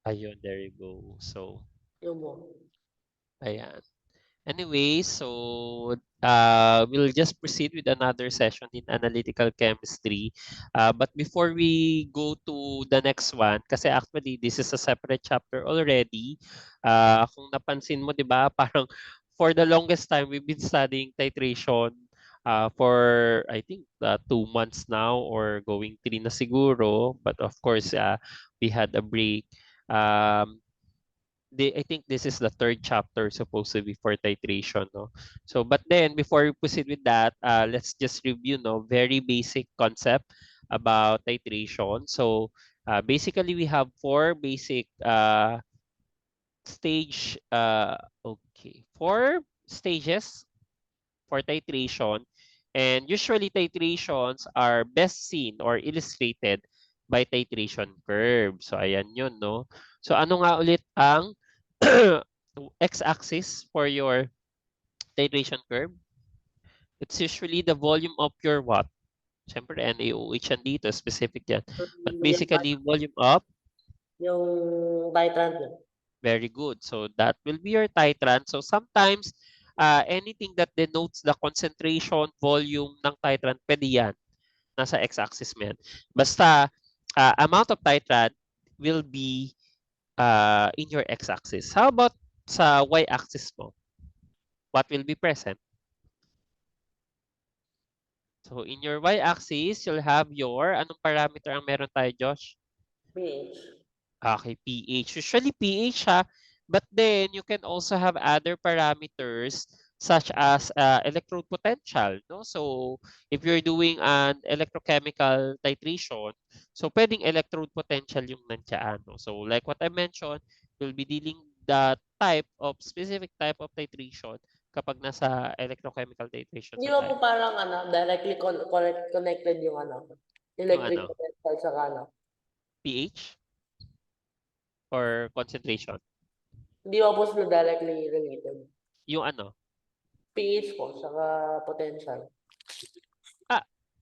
Ayun, there you go. So, Yung mo. ayan. Anyway, so we'll just proceed with another session in analytical chemistry. But before we go to the next one, kasi actually this is a separate chapter already. Kung napansin mo, di ba, parang for the longest time we've been studying titration for I think 2 months now or going 3 na siguro. But of course, we had a break. Um, I think this is the third chapter supposed to be for titration, no? So, but then before we proceed with that, let's just review, no, very basic concept about titration. So, basically, we have four basic stage. Four stages for titration, and usually titrations are best seen or illustrated by titration curve. So, ayan yun, no? So, ano nga ulit ang x-axis for your titration curve? It's usually the volume of your what? Siyempre, NaOH yan dito, specific yan. But Yung, basically, volume of, yung titrant niya. very good. So that will be your titrant. So sometimes, anything that denotes the concentration, volume ng titrant, pwede yan. Nasa x-axis mo yan. Basta, amount of titrant will be in your x-axis. How about sa y-axis mo? What will be present? So in your y-axis, you'll have your, anong parameter ang meron tayo, Josh? pH. Okay, pH. Usually pH ha, but then you can also have other parameters such as electrode potential, no? So if you're doing an electrochemical titration, so pwedeng electrode potential yung nandiyan, no? So like what I mentioned, you'll be dealing the type of specific type of titration kapag nasa electrochemical titration Hindi sa ba tayo. po parang directly connected yung Yung electric ano, potential sa pH or concentration? Hindi ba po sila directly related? Yung ano, pH po, saka potential.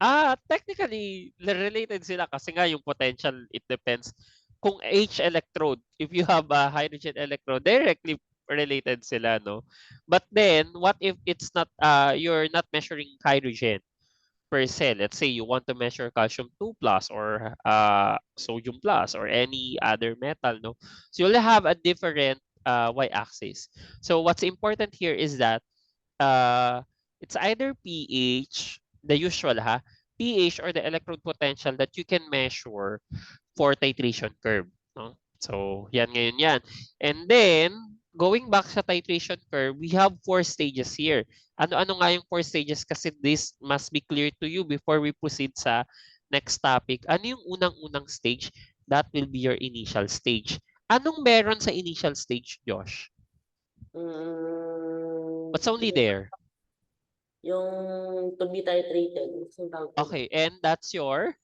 Ah, technically related sila kasi nga yung potential, it depends kung H electrode, if you have a hydrogen electrode, directly related sila, no? But then, what if it's not, you're not measuring hydrogen per se? Let's say you want to measure calcium 2 plus or sodium plus or any other metal, no? So you'll have a different y-axis. So what's important here is that uh, it's either pH, the usual ha, pH or the electrode potential that you can measure for titration curve. No? So, yan ngayon yan. And then, going back sa titration curve, we have four stages here. Ano-ano nga yung four stages kasi this must be clear to you before we proceed sa next topic. Ano yung unang-unang stage? That will be your initial stage. Anong meron sa initial stage, Josh? What's only Yung, there? yung to be titrated. Yung tawag ko. Okay, and that's your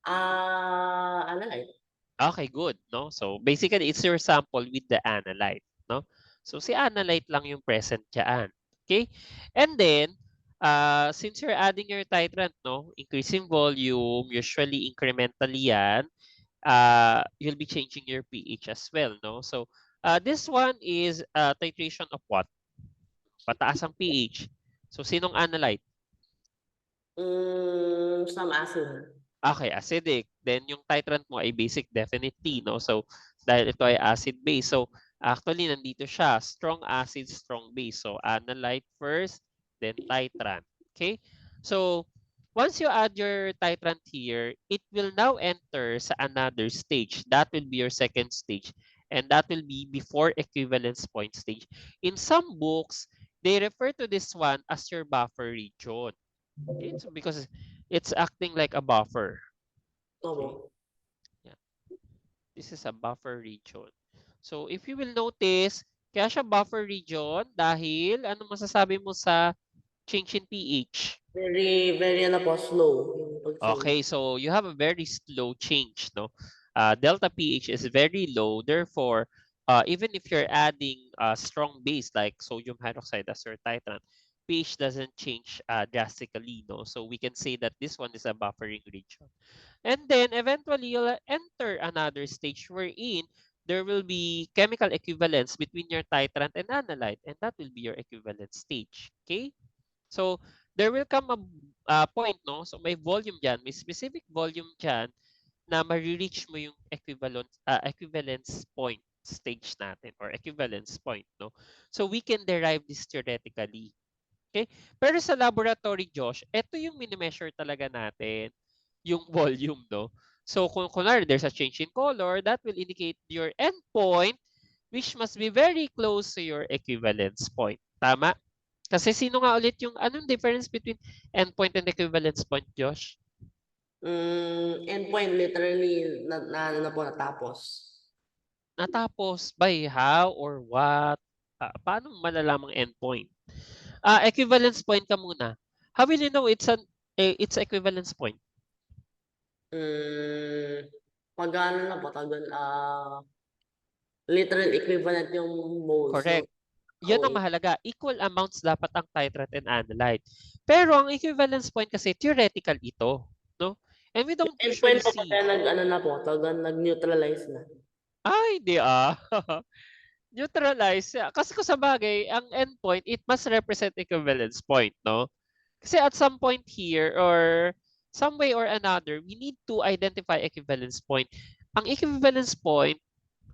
Analyte. okay, good, no? So basically it's your sample with the analyte, no? So si analyte lang yung present diyan. Okay? And then since you're adding your titrant, no, increasing volume, usually incrementally yan, you'll be changing your pH as well, no? So this one is titration of what? Pataas ang pH. So sinong analyte? Some acid. Okay, acidic. Then yung titrant mo ay basic definitely, no? So dahil ito ay acid base. So actually nandito siya, strong acid, strong base. So analyte first, then titrant. Okay? So once you add your titrant here, it will now enter sa another stage. That will be your second stage. And that will be before equivalence point stage. In some books, they refer to this one as your buffer region. Okay? So because it's acting like a buffer. Okay. Opo. Yeah. This is a buffer region. So if you will notice, kaya siya buffer region dahil ano masasabi mo sa change in pH? Very, very slow yung pag-change. Okay, so you have a very slow change, no? Delta pH is very low. Therefore, even if you're adding a strong base like sodium hydroxide as your titrant, pH doesn't change drastically, no? So we can say that this one is a buffering region. And then eventually you'll enter another stage wherein there will be chemical equivalence between your titrant and analyte, and that will be your equivalent stage. Okay? So there will come a point, no? So may volume dyan, may specific volume dyan na ma-reach mo yung equivalence point stage natin or equivalence point, no? So we can derive this theoretically. Okay? Pero sa laboratory, Josh, ito yung mini-measure talaga natin, yung volume, no? So kung kunwari there's a change in color, that will indicate your endpoint, which must be very close to your equivalence point. Tama? Kasi sino nga ulit yung anong difference between endpoint and equivalence point, Josh? Endpoint literally na po natapos. Natapos by how or what? Paano malalamang endpoint? Equivalence point ka muna. How will you know it's equivalence point? Pag ano na po, literal equivalent yung moles. Correct. No? Yan ang mahalaga. Equal amounts dapat ang titrate and analyte. Pero ang equivalence point kasi theoretical ito, no? And we don't usually Endpoint po see. pag ano na po, nag-neutralize na. Hindi Neutralize. Kasi kung sa bagay, ang endpoint, it must represent equivalence point, no? Kasi at some point here or some way or another, we need to identify equivalence point. Ang equivalence point,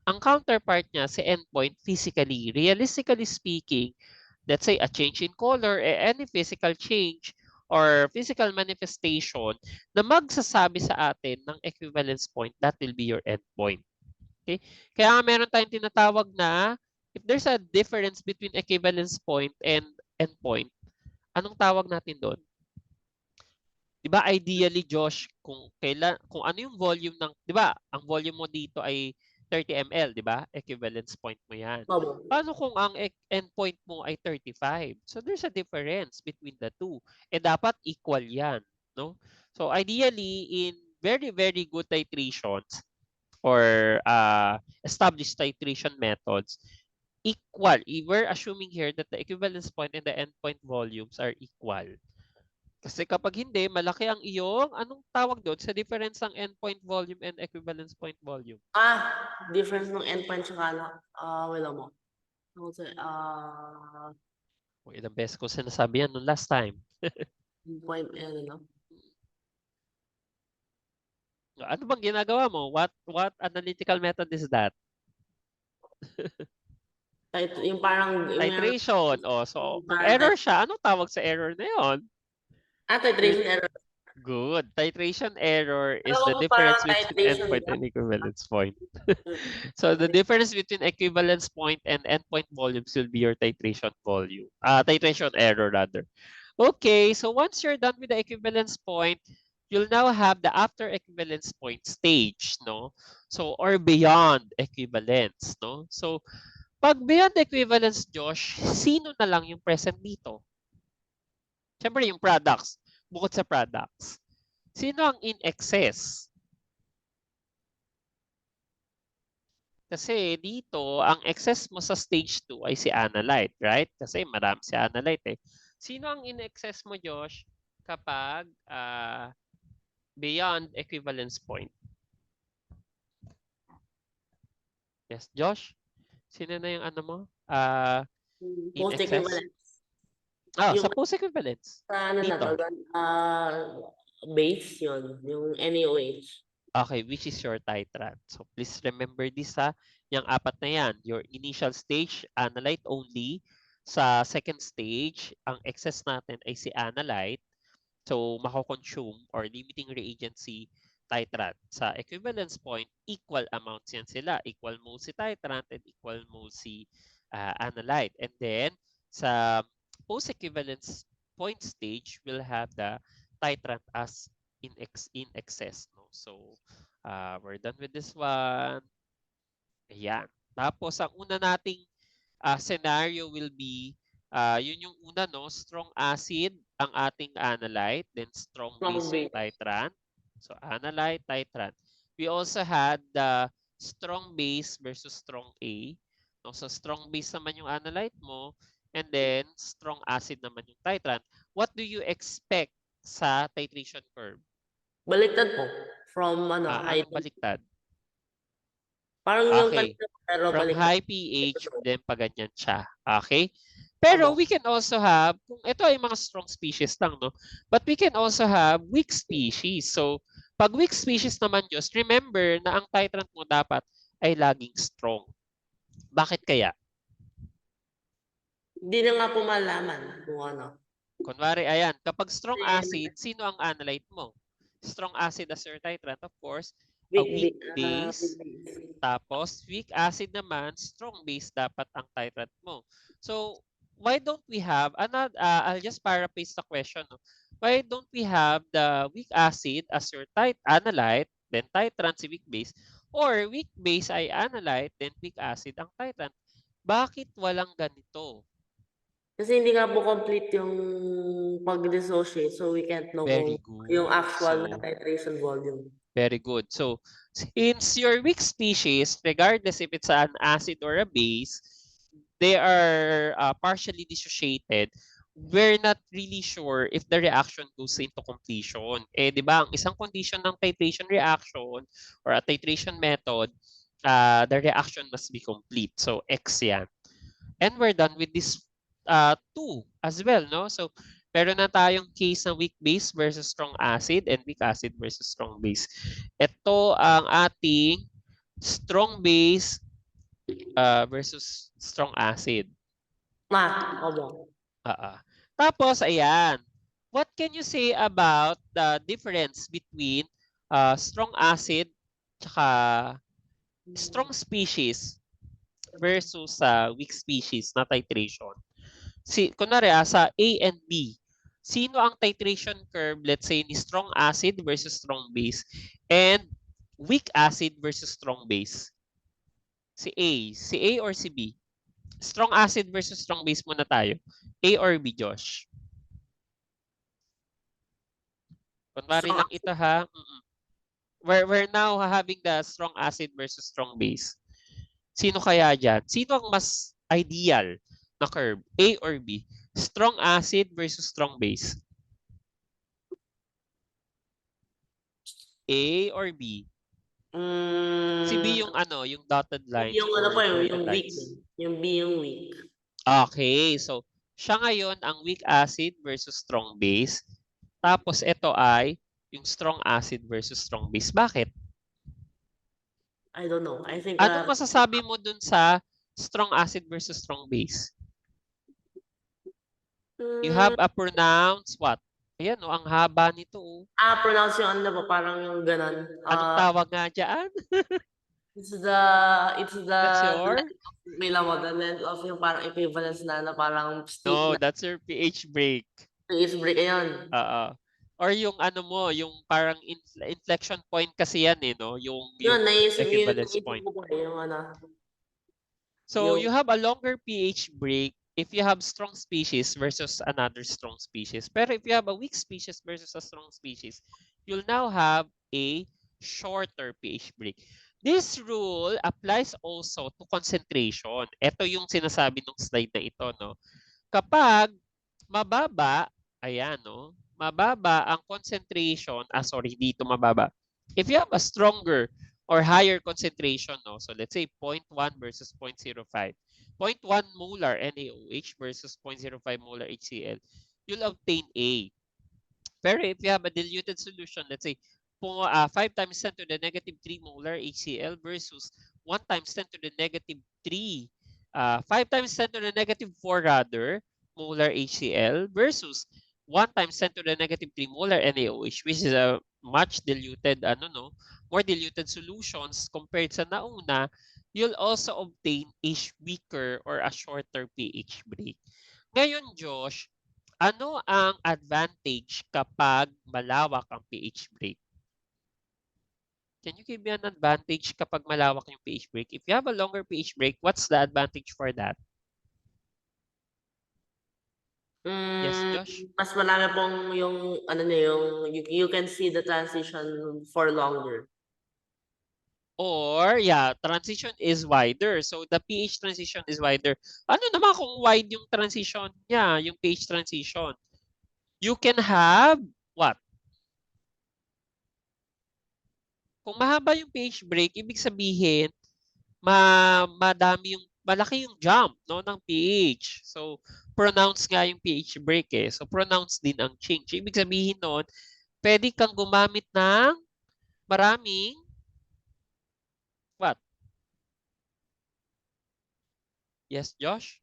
ang counterpart niya sa endpoint physically, realistically speaking, let's say a change in color, any physical change or physical manifestation na magsasabi sa atin ng equivalence point, that will be your endpoint. Okay? Kaya nga meron tayong tinatawag na if there's a difference between equivalence point and endpoint, anong tawag natin doon? 'Di ba ideally, Josh, kung ano yung volume ng, 'di ba, ang volume mo dito ay 30 ml, 'di ba? Equivalence point mo 'yan. Opo. Paano kung ang endpoint mo ay 35? So there's a difference between the two. Dapat equal 'yan, no? So ideally in very very good titrations or established titration methods, equal. We're assuming here that the equivalence point and the endpoint volumes are equal. Kasi kapag hindi, malaki ang iyong, anong tawag doon sa difference ng endpoint volume and equivalence point volume? Difference ng endpoint tsaka wala mo. Ilang beses ko sinasabi yan nung last time. Endpoint, no? Ano bang ginagawa mo? What analytical method is that? Yung parang... Titration. So kung parang error siya, anong tawag sa error na yun? titration error. Good. Titration error is Alam the ko difference parang between titration endpoint and equivalence point. So the difference between equivalence point and endpoint volumes will be your titration volume. Titration error rather. Okay, so once you're done with the equivalence point, you'll now have the after equivalence point stage, no? So or beyond equivalence, no? So pag beyond equivalence, Josh, sino na lang yung present dito? Siyempre yung products. Bukod sa products. Sino ang in excess? Kasi dito, ang excess mo sa stage 2 ay si analyte, right? Kasi marami si analyte eh. Sino ang in excess mo, Josh, kapag beyond equivalence point? Yes, Josh? Sino na yung ano mo? In excess? Sa post-equivalence. Dito. Base yun, yung NaOH. Okay, which is your titrant. So please remember this ha. Yung apat na yan. Your initial stage, analyte only. Sa second stage, ang excess natin ay si analyte. So mako-consume or limiting reagent si titrant. Sa equivalence point, equal amounts yan sila. Equal moles si titrant and equal moles si analyte. And then sa post-equivalence point stage, we'll have the titrant as in excess. No? So we're done with this one. Ayan. Tapos ang una nating scenario will be, yun yung una, no? Strong acid ang ating analyte, then strong base yung titrant. So analyte, titrant. We also had the strong base versus strong A. No? So strong base naman yung analyte mo, and then strong acid naman yung titrant. What do you expect sa titration curve? Baliktad po. From high. Anong baliktad? Parang yung Okay. kanina pero From baliktad. high pH, then pa ganyan siya. Okay? Pero Opo. we can also have, kung ito ay mga strong species lang, no? But we can also have weak species. So, pag weak species naman, just remember na ang titrant mo dapat ay laging strong. Bakit kaya? Hindi na nga po malaman kung ano. Kunwari, ayan, kapag strong Kasi acid, sino ang analyte mo? Strong acid as your titrant, of course, a weak, weak base. Tapos, weak acid naman, strong base dapat ang titrant mo. So, why don't we have, I'll just paraphrase the question. No? Why don't we have the weak acid as your analyte, then titrant si weak base, or weak base ay analyte, then weak acid ang titrant? Bakit walang ganito? Kasi hindi nga po complete yung pag-dissociate, so we can't know Very kung yung good. actual na So, titration volume. very good. So, since your weak species, regardless if it's an acid or a base, they are partially dissociated, we're not really sure if the reaction goes into completion. Eh, di ba, ang isang condition ng titration reaction or a titration method, the reaction must be complete. So, X yan. And we're done with this two as well, no? So, meron na tayong case ng weak base versus strong acid and weak acid versus strong base. Ito ang ating strong base versus strong acid. Opo. Tapos, ayan. What can you say about the difference between strong acid tsaka strong species versus weak species na titration? Kunwari, sa A and B, sino ang titration curve, let's say, ni strong acid versus strong base and weak acid versus strong base? Si A or si B? Strong acid versus strong base muna tayo. A or B, Josh? Kunwari lang ito ha. We're now having the strong acid versus strong base. Sino kaya dyan? Sino ang mas ideal na curve? A or B? Strong acid versus strong base. A or B? Si B yung yung dotted lines Yung or po, dotted yung weak. lines. Yung B yung weak. Okay, so siya ngayon ang weak acid versus strong base. Tapos ito ay yung strong acid versus strong base. Bakit? I don't know. I think Anong masasabi mo dun sa strong acid versus strong base? You have a pronounced what? Ayan, ang haba nito. pronounce yung po, parang yung ganon. Anong tawag nga dyan? It's That's your? the length of yung parang equivalence na parang steep No, na that's your pH break. pH break. Ayun. Or yung yung parang inflection point kasi yan no? Yung Naisip equivalence point. ko po yung So you have a longer pH break if you have strong species versus another strong species. Pero if you have a weak species versus a strong species, you'll now have a shorter pH break. This rule applies also to concentration. Ito yung sinasabi ng slide na ito, no? Kapag mababa, ayan, no? Mababa ang concentration, dito mababa. If you have a stronger or higher concentration, no? So let's say 0.1 versus 0.05. 0.1 molar NaOH versus 0.05 molar HCl, you'll obtain A. Pero if you have a diluted solution, let's say 5 times 10 to the negative 3 molar HCl versus 1 times 10 to the negative 3, 5 times 10 to the negative 4 rather, molar HCl versus 1 times 10 to the negative 3 molar NaOH, which is a much diluted, more diluted solutions compared sa nauna, you'll also obtain a weaker or a shorter pH break. Ngayon, Josh, ano ang advantage kapag malawak ang pH break? Can you give me an advantage kapag malawak yung pH break? If you have a longer pH break, what's the advantage for that? Yes, Josh? Mas marami pong yung you can see the transition for longer. Or, transition is wider. So, the pH transition is wider. Ano naman kung wide yung transition niya, yung pH transition? You can have what? Kung mahaba yung pH break, ibig sabihin, malaki yung jump, no, ng pH. So, pronounced nga yung pH break eh. So, pronounced din ang change. Ibig sabihin nun, pwede kang gumamit ng maraming what? Yes, Josh?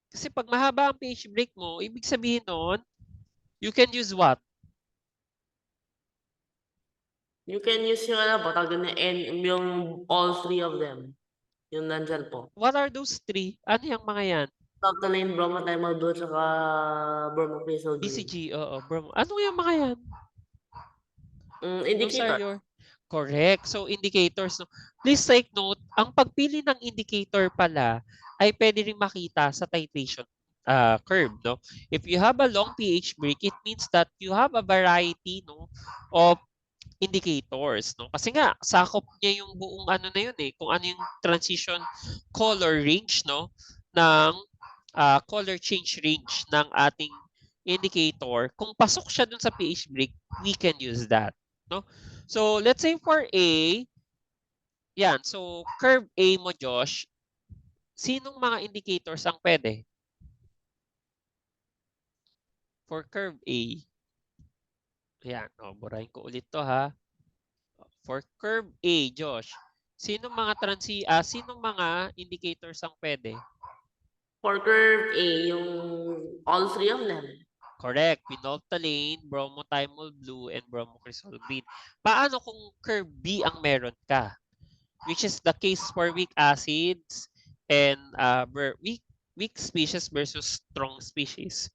Kasi pag mahaba ang pH break mo, ibig sabihin nun, you can use what? You can use yung ano po, tawag na yung all three of them. Yung nandyan po. What are those three? Ano yung mga yan? Lactonane, bromothymol blue, tsaka bromocresol green. BCG, oo. Ano yung mga yan? Those are Indicator. your correct. So indicators, no. Please take note, ang pagpili ng indicator pala ay pwede rin makita sa titration curve, no. If you have a long pH break, it means that you have a variety, no, of indicators, no. Kasi nga sakop niya yung buong ano na yun eh, kung ano yung transition color range, no, ng color change range ng ating indicator. Kung pasok siya dun sa pH break, we can use that, no. So let's say for A, yan. So curve A mo, Josh, sinong mga indicators ang pwede? For curve A, yan. O, burahin ko ulit to ha. For curve A, Josh, sinong mga indicators ang pwede? For curve A, yung all three of them. Correct. Phenolphthalein, bromothymol blue, and bromocresol green. Paano kung curve B ang meron ka? Which is the case for weak acids and weak species versus strong species.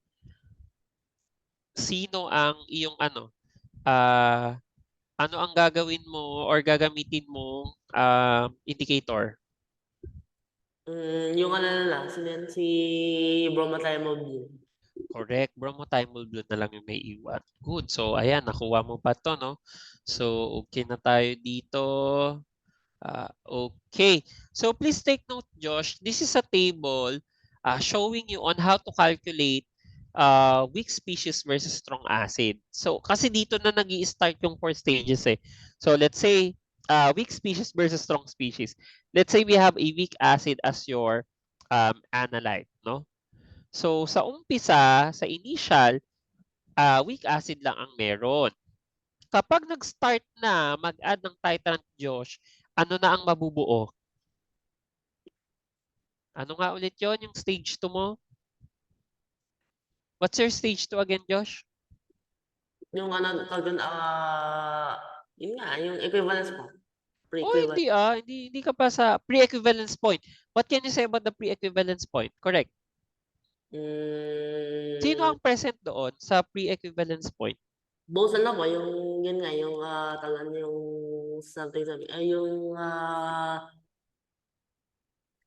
Sino ang iyong ano ang gagawin mo or gagamitin mong indicator? Yung ano na lang, si bromothymol blue. Correct. Bromothymol blue na lang yung may iwan. Good. So, ayan, nakuha mo pa to, no? So, okay na tayo dito. Okay. So, please take note, Josh. This is a table showing you on how to calculate weak species versus strong acid. So, kasi dito na nag-i-start yung 4 stages eh. So, let's say weak species versus strong species. Let's say we have a weak acid as your analyte, no? So, sa umpisa, sa initial, weak acid lang ang meron. Kapag nag-start na mag-add ng titrant, Josh, ano na ang mabubuo? Ano nga ulit yon yung stage 2 mo? What's your stage 2 again, Josh? Yung ano, tawag yun nga, yung equivalence po. Oh, hindi Hindi ka pa sa pre-equivalence point. What can you say about the pre-equivalence point? Correct. Sino ang present doon sa pre-equivalence point? Both ano po, yung yun nga, yung talan yung something, yung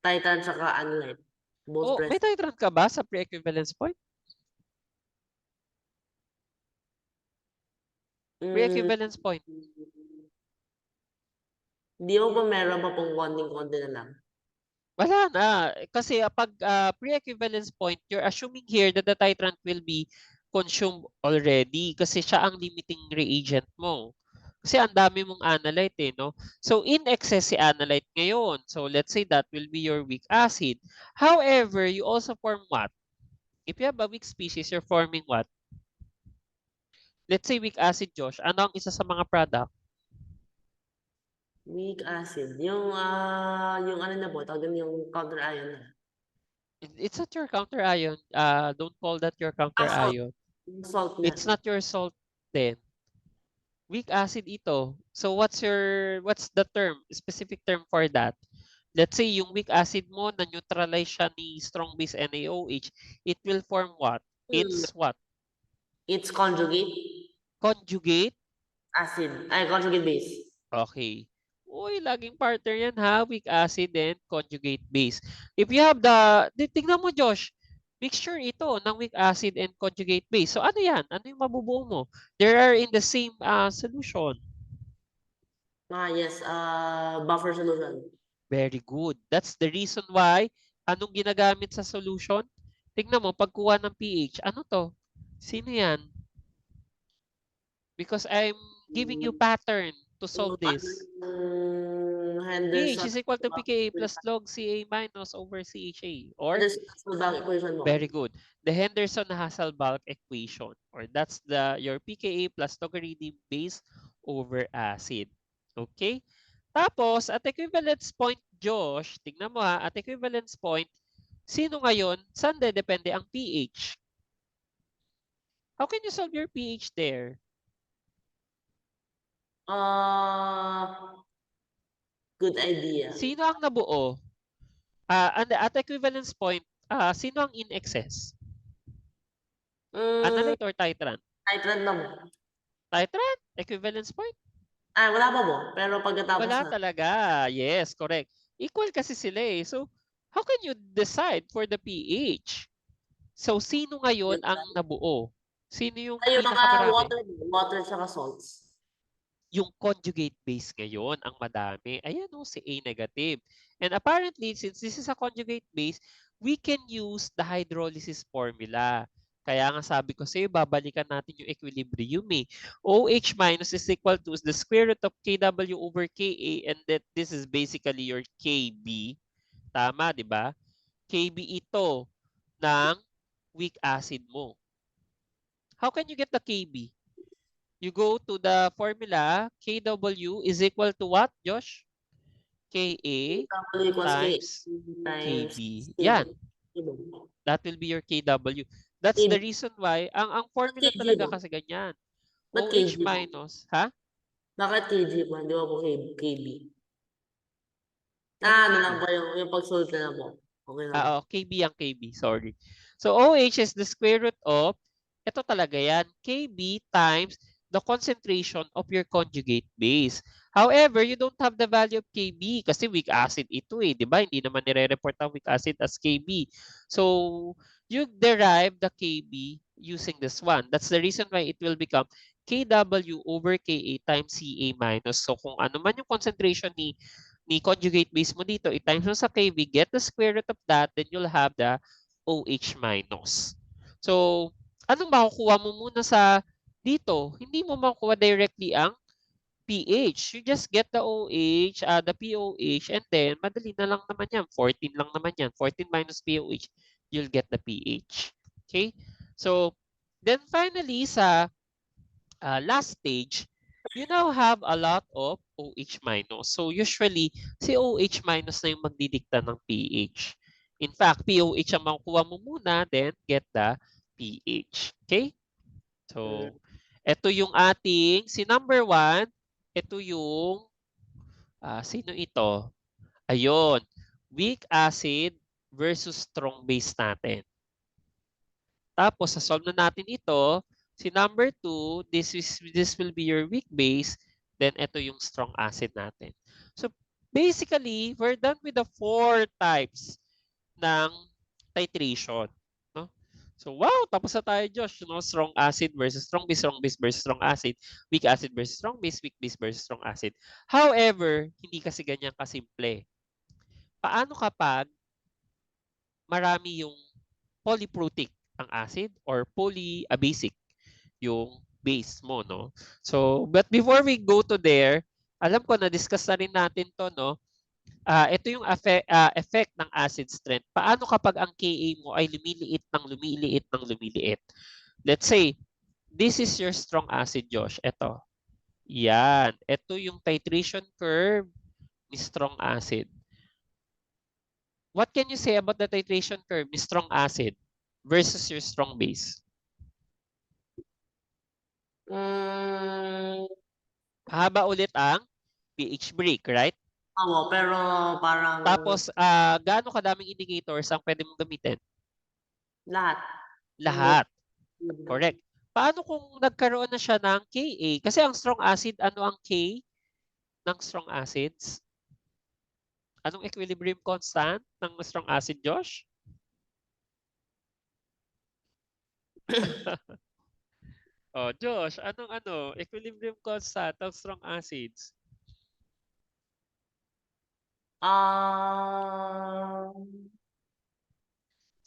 Titan tsaka Unlight. Both Oh, may present. titrant ka ba sa pre-equivalence point? Pre-equivalence point. Hindi mo pa meron pa pong konting-konti na lang. Wala na. Kasi pag pre-equivalence point, you're assuming here that the titrant will be consumed already kasi siya ang limiting reagent mo. Kasi ang dami mong analyte eh, no? So, in excess si analyte ngayon. So, let's say that will be your weak acid. However, you also form what? If you have a weak species, you're forming what? Let's say weak acid, Josh. Ano ang isa sa mga product? Weak acid. Yung ano na po, tawag yung counter ion na. It's not your counter ion. Don't call that your counter Salt. ion. Salt na. It's not your salt then. Weak acid ito. So what's the term, specific term for that? Let's say yung weak acid mo na neutralize siya ni strong base NaOH, it will form what? It's what? It's conjugate Conjugate? acid. Ay, conjugate base. Okay. Uy, laging partner yan ha, weak acid and conjugate base. If you have tingnan mo Josh, mixture ito ng weak acid and conjugate base. So ano yan? Ano yung mabubuo mo? They are in the same solution. Yes, buffer solution. Very good. That's the reason why, anong ginagamit sa solution? Tingnan mo, pagkuha ng pH, ano to? Sino yan? Because I'm giving you pattern to solve this. pH Henderson. is equal to pKa plus log Ca minus over CHA. Or, Henderson equation mo. very good, the Henderson-Hasselbalch equation. Or that's your pKa plus logarithm base over acid. Okay? Tapos, at equivalence point, Josh, tignan mo ha, at equivalence point, sino ngayon, saan depende ang pH? How can you solve your pH there? Good idea. Sino ang nabuo? At equivalence point, sino ang in excess? Analyte or titrant? Titrant na mo. Titrant? Equivalence point? Wala pa mo. Pero pagkatapos Wala na. talaga. Yes, correct. Equal kasi sila eh. So, how can you decide for the pH? So, sino ngayon ang nabuo? Sino yung Yung mga pinakamarami? water tsaka salts. Yung conjugate base ngayon ang madami. Ayan o, si A negative. And apparently, since this is a conjugate base, we can use the hydrolysis formula. Kaya nga sabi ko sa'yo, babalikan natin yung equilibrium eh. OH minus is equal to the square root of KW over Ka, and that this is basically your Kb. Tama, di ba? Kb ito ng weak acid mo. How can you get the Kb? You go to the formula, Kw is equal to what, Josh? Ka times Kb. Yan. That will be your Kw. That's the reason why, ang formula talaga kasi ganyan. OH minus, ha? Bakit Kg po? Hindi ba po Kb? Ano lang po yung pag-solve na lang po. Okay lang. Kb ang Kb, sorry. So, OH is the square root of, ito talaga yan, Kb times the concentration of your conjugate base. However, you don't have the value of Kb kasi weak acid ito eh, di ba? Hindi naman nire-report ang weak acid as Kb. So, you derive the Kb using this one. That's the reason why it will become Kw over Ka times Ca minus. So, kung ano man yung concentration ni conjugate base mo dito, i-times mo sa Kv, get the square root of that, then you'll have the OH minus. So, anong makukuha mo muna sa dito? Hindi mo makukuha directly ang pH. You just get the OH, the POH, and then madali na lang naman yan. 14 lang naman yan. 14 minus POH, you'll get the pH. Okay? So, then finally, sa last stage, you now have a lot of OH minus. So usually, si OH minus na yung magdidikta ng pH. In fact, POH ang makukuha mo muna, then get the pH. Okay? So, ito yung ating, si number 1, ito yung, sino ito? Ayun, weak acid versus strong base natin. Tapos, sa-solve na natin ito, si number 2, this will be your weak base, then ito yung strong acid natin. So, basically, we're done with the 4 types ng titration. No? So, wow, tapos na tayo, Josh. No? Strong acid versus strong base versus strong acid, weak acid versus strong base versus strong acid. However, hindi kasi ganyan kasimple. Paano kapag marami yung polyprotic ang acid or polyabasic yung base mo, no? So, but before we go to there, alam ko na-discuss na rin natin to, no? Ito yung effect ng acid strength. Paano kapag ang Ka mo ay lumiliit ng lumiliit ng lumiliit? Let's say, this is your strong acid, Josh. Ito. Yan. Ito yung titration curve ni strong acid. What can you say about the titration curve ni strong acid versus your strong base? Haba ulit ang pH break, right? Oo, pero parang Tapos, gaano kadaming indicators ang pwede mong gamitin? lahat. Lahat. Correct. Paano kung nagkaroon na siya ng Ka? Kasi ang strong acid, ano ang K ng strong acids? Anong equilibrium constant ng strong acid, Josh? Oh, Josh, anong equilibrium constant ng strong acids?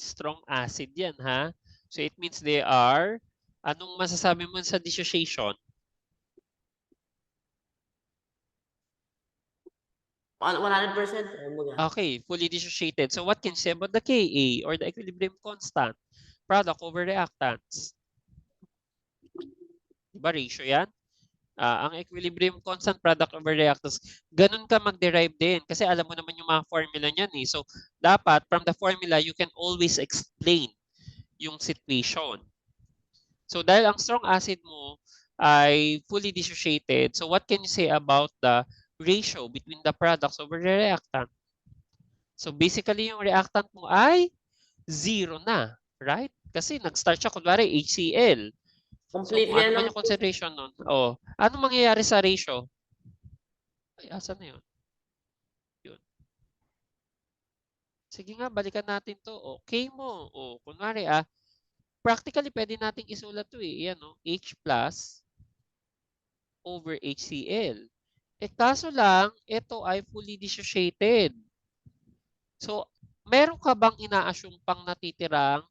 Strong acid yan, ha? So it means they are, anong masasabi mo sa dissociation? 100%. Kumbaga. Okay, fully dissociated. So what can you say about the Ka or the equilibrium constant? Product over reactants. Diba ratio yan? Ang equilibrium constant product over reactants, ganun ka mag-derive din. Kasi alam mo naman yung mga formula niyan eh. So dapat from the formula, you can always explain yung situation. So dahil ang strong acid mo ay fully dissociated, so what can you say about the ratio between the products over the reactant? So basically yung reactant mo ay 0 na, right? Kasi nag-start siya kunwari HCl. So Complete kung ano yan man lang yung po. concentration nun, anong mangyayari sa ratio? Ay, asan na yun? Yun. Sige nga, balikan natin to. Okay mo. Kunwari practically pwede nating isulat to eh. Yan H plus over HCl. Kaso lang, ito ay fully dissociated. So, meron ka bang ina-assume pang natitirang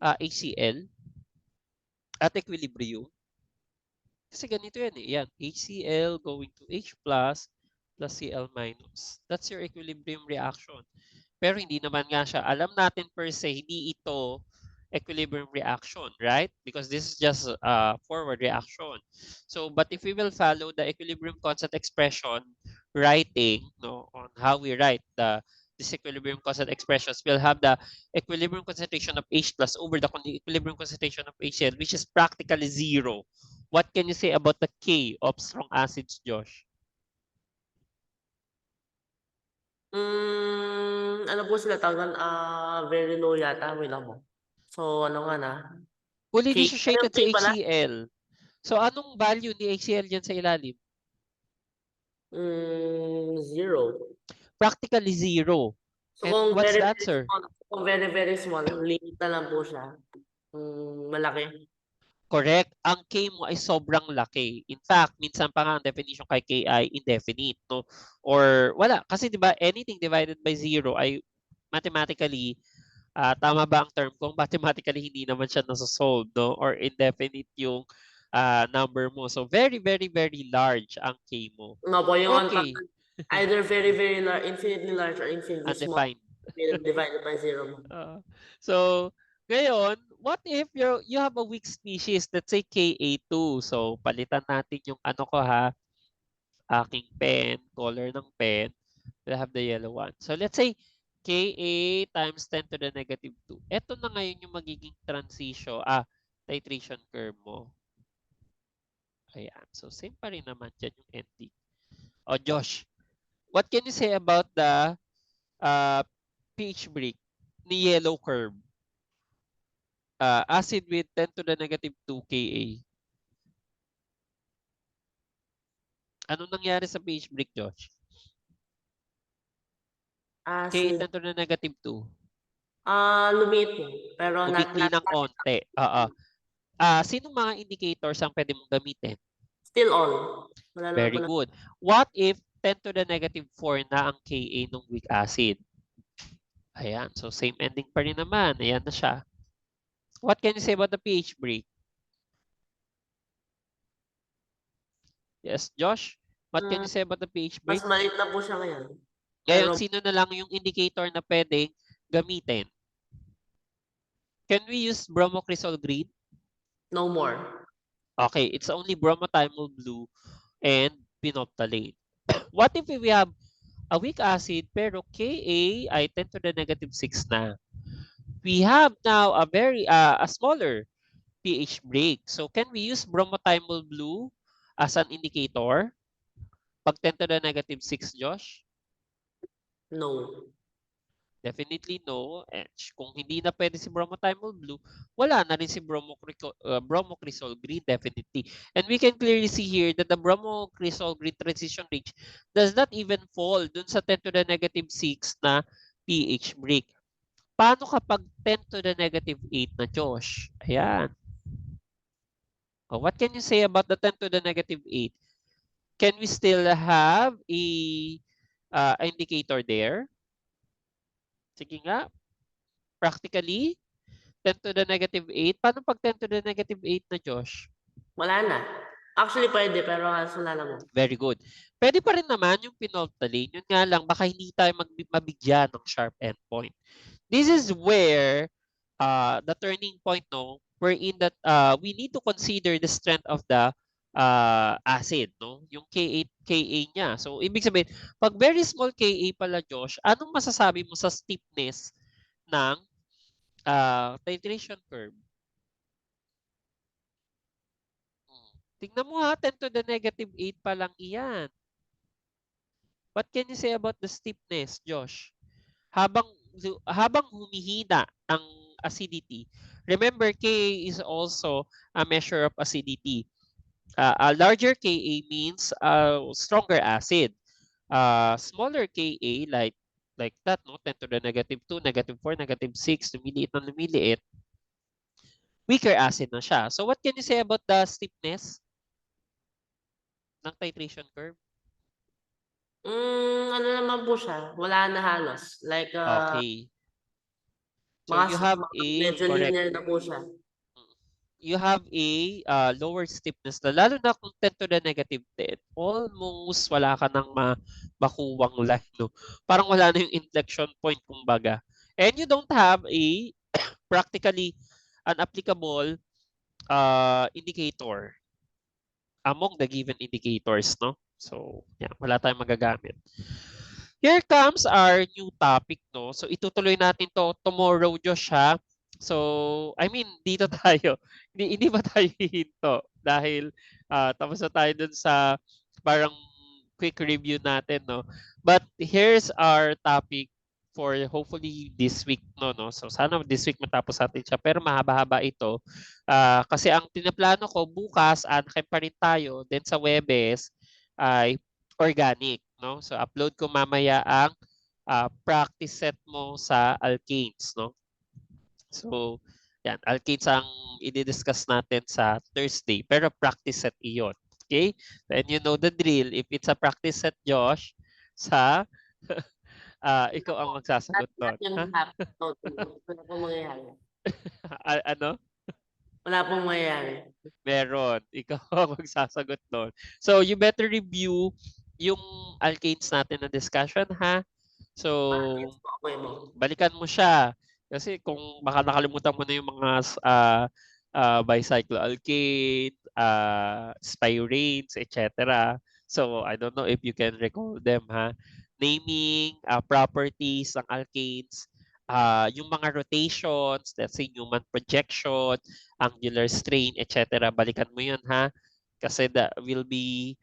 HCl at equilibrium? Kasi ganito yan eh. Yan, HCl going to H plus Cl minus. That's your equilibrium reaction. Pero hindi naman nga siya. Alam natin per se, hindi ito equilibrium reaction, right? Because this is just a forward reaction. So, but if we will follow the equilibrium constant expression writing, on how we write this equilibrium constant expressions, we'll have the equilibrium concentration of H plus over the equilibrium concentration of HCl, which is practically 0. What can you say about the K of strong acids, Josh? Ano po sila tawagan? Very low yata. Wait lang po. So, ano nga na? Fully K. Ano dissociated K sa pala? HCl. So, anong value ni HCl dyan sa ilalim? 0. Practically 0. So, And kung what's very, the very answer? small, kung very, very small, limit na lang po siya. Malaki. Correct. Ang K mo ay sobrang laki. In fact, minsan pa nga ang definition kay K ay indefinite, no? Or wala. Kasi 'di ba, anything divided by 0 ay mathematically, tama ba ang term kung mathematically hindi naman siya nasa-solve, no? Or indefinite yung number mo. So very, very, very large ang K mo. No po, yung Okay. either very, very large, infinitely large, or infinitely small, Undefined. divided by 0 mo. So, ngayon, what if you have a weak species, let's say Ka2. So, palitan natin yung ano ko aking pen, color ng pen. We'll have the yellow one. So, let's say Ka times 10 to the negative 2. Ito na ngayon yung magiging titration curve mo. Ayan. So, same pa rin naman dyan yung ending. Josh, what can you say about the pH break ni yellow curve? Acid with 10 to the negative 2 Ka. Anong nangyari sa pH break, Josh? Ka 10 Acid. to the negative 2. Lumiit po. Pero Umikli ng konti. Sinong mga indicators ang pwede mong gamitin? still all. Wala naman Very po good. What if 10 to the negative 4 na ang Ka ng weak acid? Ayan. So, same ending pa rin naman. Ayan na siya. What can you say about the pH break? Yes, Josh? What can you say about the pH break? Mas maliit na po siya ngayon. Ngayon, Pero sino na lang yung indicator na pwedeng gamitin? Can we use bromocresol green? no more. Okay, it's only bromothymol blue and pinophthalate. What if we have a weak acid pero Ka ay 10 to the negative 6 na? We have now a smaller pH break. So can we use bromothymol blue as an indicator? Pag 10 to the negative 6, Josh? No. Definitely no. And kung hindi na pwede si bromothymol blue, wala na rin si bromocresol green definitely. And we can clearly see here that the bromocresol green transition range does not even fall dun sa 10 to the negative 6 na pH break. Paano kapag 10 to the negative 8 na, Josh? Ayan. What can you say about the 10 to the negative 8? Can we still have a indicator there? Sige nga. Practically, 10 to the negative 8. Paano pag 10 to the negative 8 na, Josh? Wala na. Actually, pwede, pero halos wala naman. Very good. Pwede pa rin naman yung pinoltaline. Yun nga lang, baka hindi tayo mabigyan ng sharp endpoint. This is where the turning point, no, wherein that we need to consider the strength of the acid, no, yung Ka niya. So, ibig sabihin, pag very small Ka pala, Josh, anong masasabi mo sa stiffness ng titration curve? Tingnan mo ha, 10 to the negative 8 pa lang iyan. What can you say about the stiffness, Josh? Habang humihina ang acidity, remember Ka is also a measure of acidity. A larger Ka means stronger acid. Smaller Ka like that, no, 10 to the negative 2, negative 4, negative 6, lumiliit na lumiliit, weaker acid na siya. So what can you say about the stiffness ng titration curve? Ano naman po siya, wala na halos. Like, Okay. So you have a medyo correct. linear na po siya. You have a lower stiffness na lalo na kung 10 to the negative 10, almost wala ka nang makuwang line, no? Parang wala na yung inflection point, kumbaga. And you don't have a practically an applicable indicator among the given indicators, no? So, yeah, wala tayong magagamit. Here comes our new topic, no? So, itutuloy natin to tomorrow, Josh, ha? So, I mean, dito tayo. Hindi ba tayo hihinto? Dahil tapos na tayo dun sa parang quick review natin, no? But here's our topic for hopefully this week, no? So, sana this week matapos natin siya. Pero mahaba-haba ito. Kasi ang pinaplano ko, bukas, anakin pa rin tayo. Then sa Webes, ay organic, no? So upload ko mamaya ang practice set mo sa alkanes, no? So yan, alkanes ang i-discuss natin sa Thursday, pero practice set iyon. Okay? Then you know the drill. If it's a practice set, Josh, sa ikaw ang magsasagot doon. Yung wala pong mangyayari. Ano? Wala pong mangyayari. Meron. Ikaw ang magsasagot doon. So, you better review yung alkanes natin na discussion, ha? So, Okay mo. balikan mo siya. Kasi kung baka nakalimutan mo na yung mga bicycloalkane, spiranes, etc. So, I don't know if you can recall them, ha? Naming, properties ng alkanes, yung mga rotations, let's say Newman projection, angular strain, etc. Balikan mo yun, ha? Kasi we'll be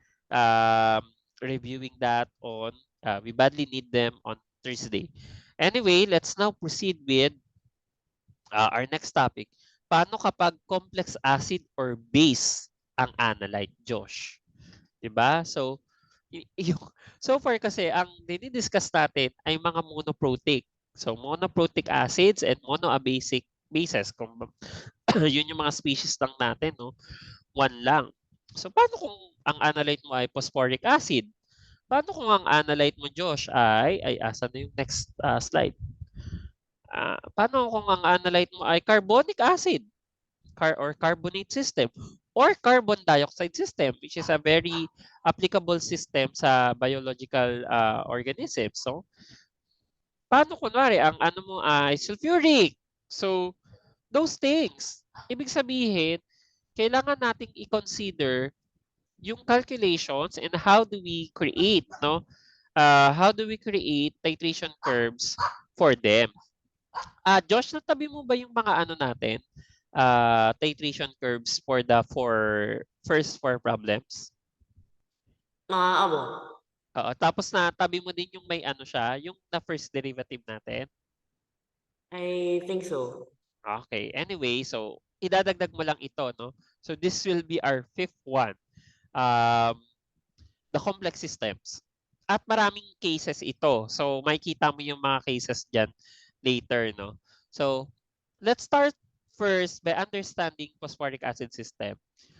reviewing that on, we badly need them on Thursday. Anyway, let's now proceed with our next topic. Paano kapag complex acid or base ang analyte, Josh? 'Di ba? So, so far kasi ang dinidiscuss natin ay mga monoprotic. So, monoprotic acids and monoabasic bases. Kung yun yung mga species lang natin, no? One lang. So, paano kung ang analyte mo ay phosphoric acid? Paano kung ang analyte mo, Josh, ay asa na yung next slide? Paano kung ang analyte mo ay carbonic acid or carbonate system or carbon dioxide system, which is a very applicable system sa biological organisms. So, paano kunwari ang ano mo ay sulfuric? So, those things. Ibig sabihin, kailangan nating i-consider yung calculations and how do we create, no? How do we create titration curves for them? Josh, natabi mo ba yung mga ano natin? Titration curves for the first four problems? Mga abo. Oo, tapos natabi mo din yung may ano siya, yung na first derivative natin? I think so. Okay. Anyway, so idadagdag mo lang ito, no? So this will be our fifth one. The complex systems. At maraming cases ito. So makikita mo yung mga cases dyan later, no? So let's start first by understanding phosphoric acid system.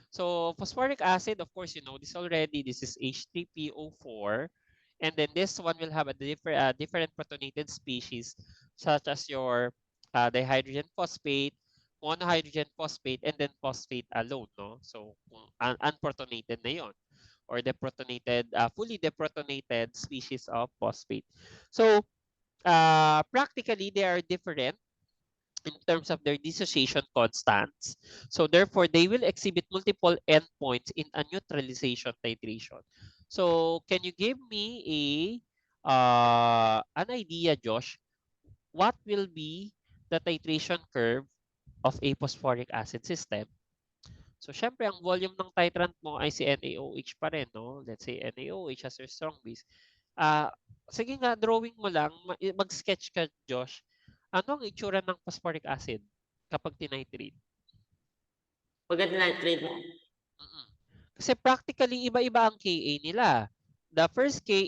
So phosphoric acid, of course, you know this already. This is H3PO4. And then this one will have a different protonated species such as your dihydrogen phosphate, monohydrogen phosphate and then phosphate alone, no? So, unprotonated na yon, or deprotonated, fully deprotonated species of phosphate. So, practically, they are different in terms of their dissociation constants. So therefore, they will exhibit multiple endpoints in a neutralization titration. So can you give me an idea, Josh, what will be the titration curve of a phosphoric acid system? So syempre, ang volume ng titrant mo ay si NaOH pa rin, no? Let's say NaOH as your strong base. Sige nga, drawing mo lang, mag-sketch ka, Josh. Ano ang itsura ng phosphoric acid kapag tinitrate? Pagka tinitrate mo. Kasi practically, iba-iba ang Ka nila. The first Ka,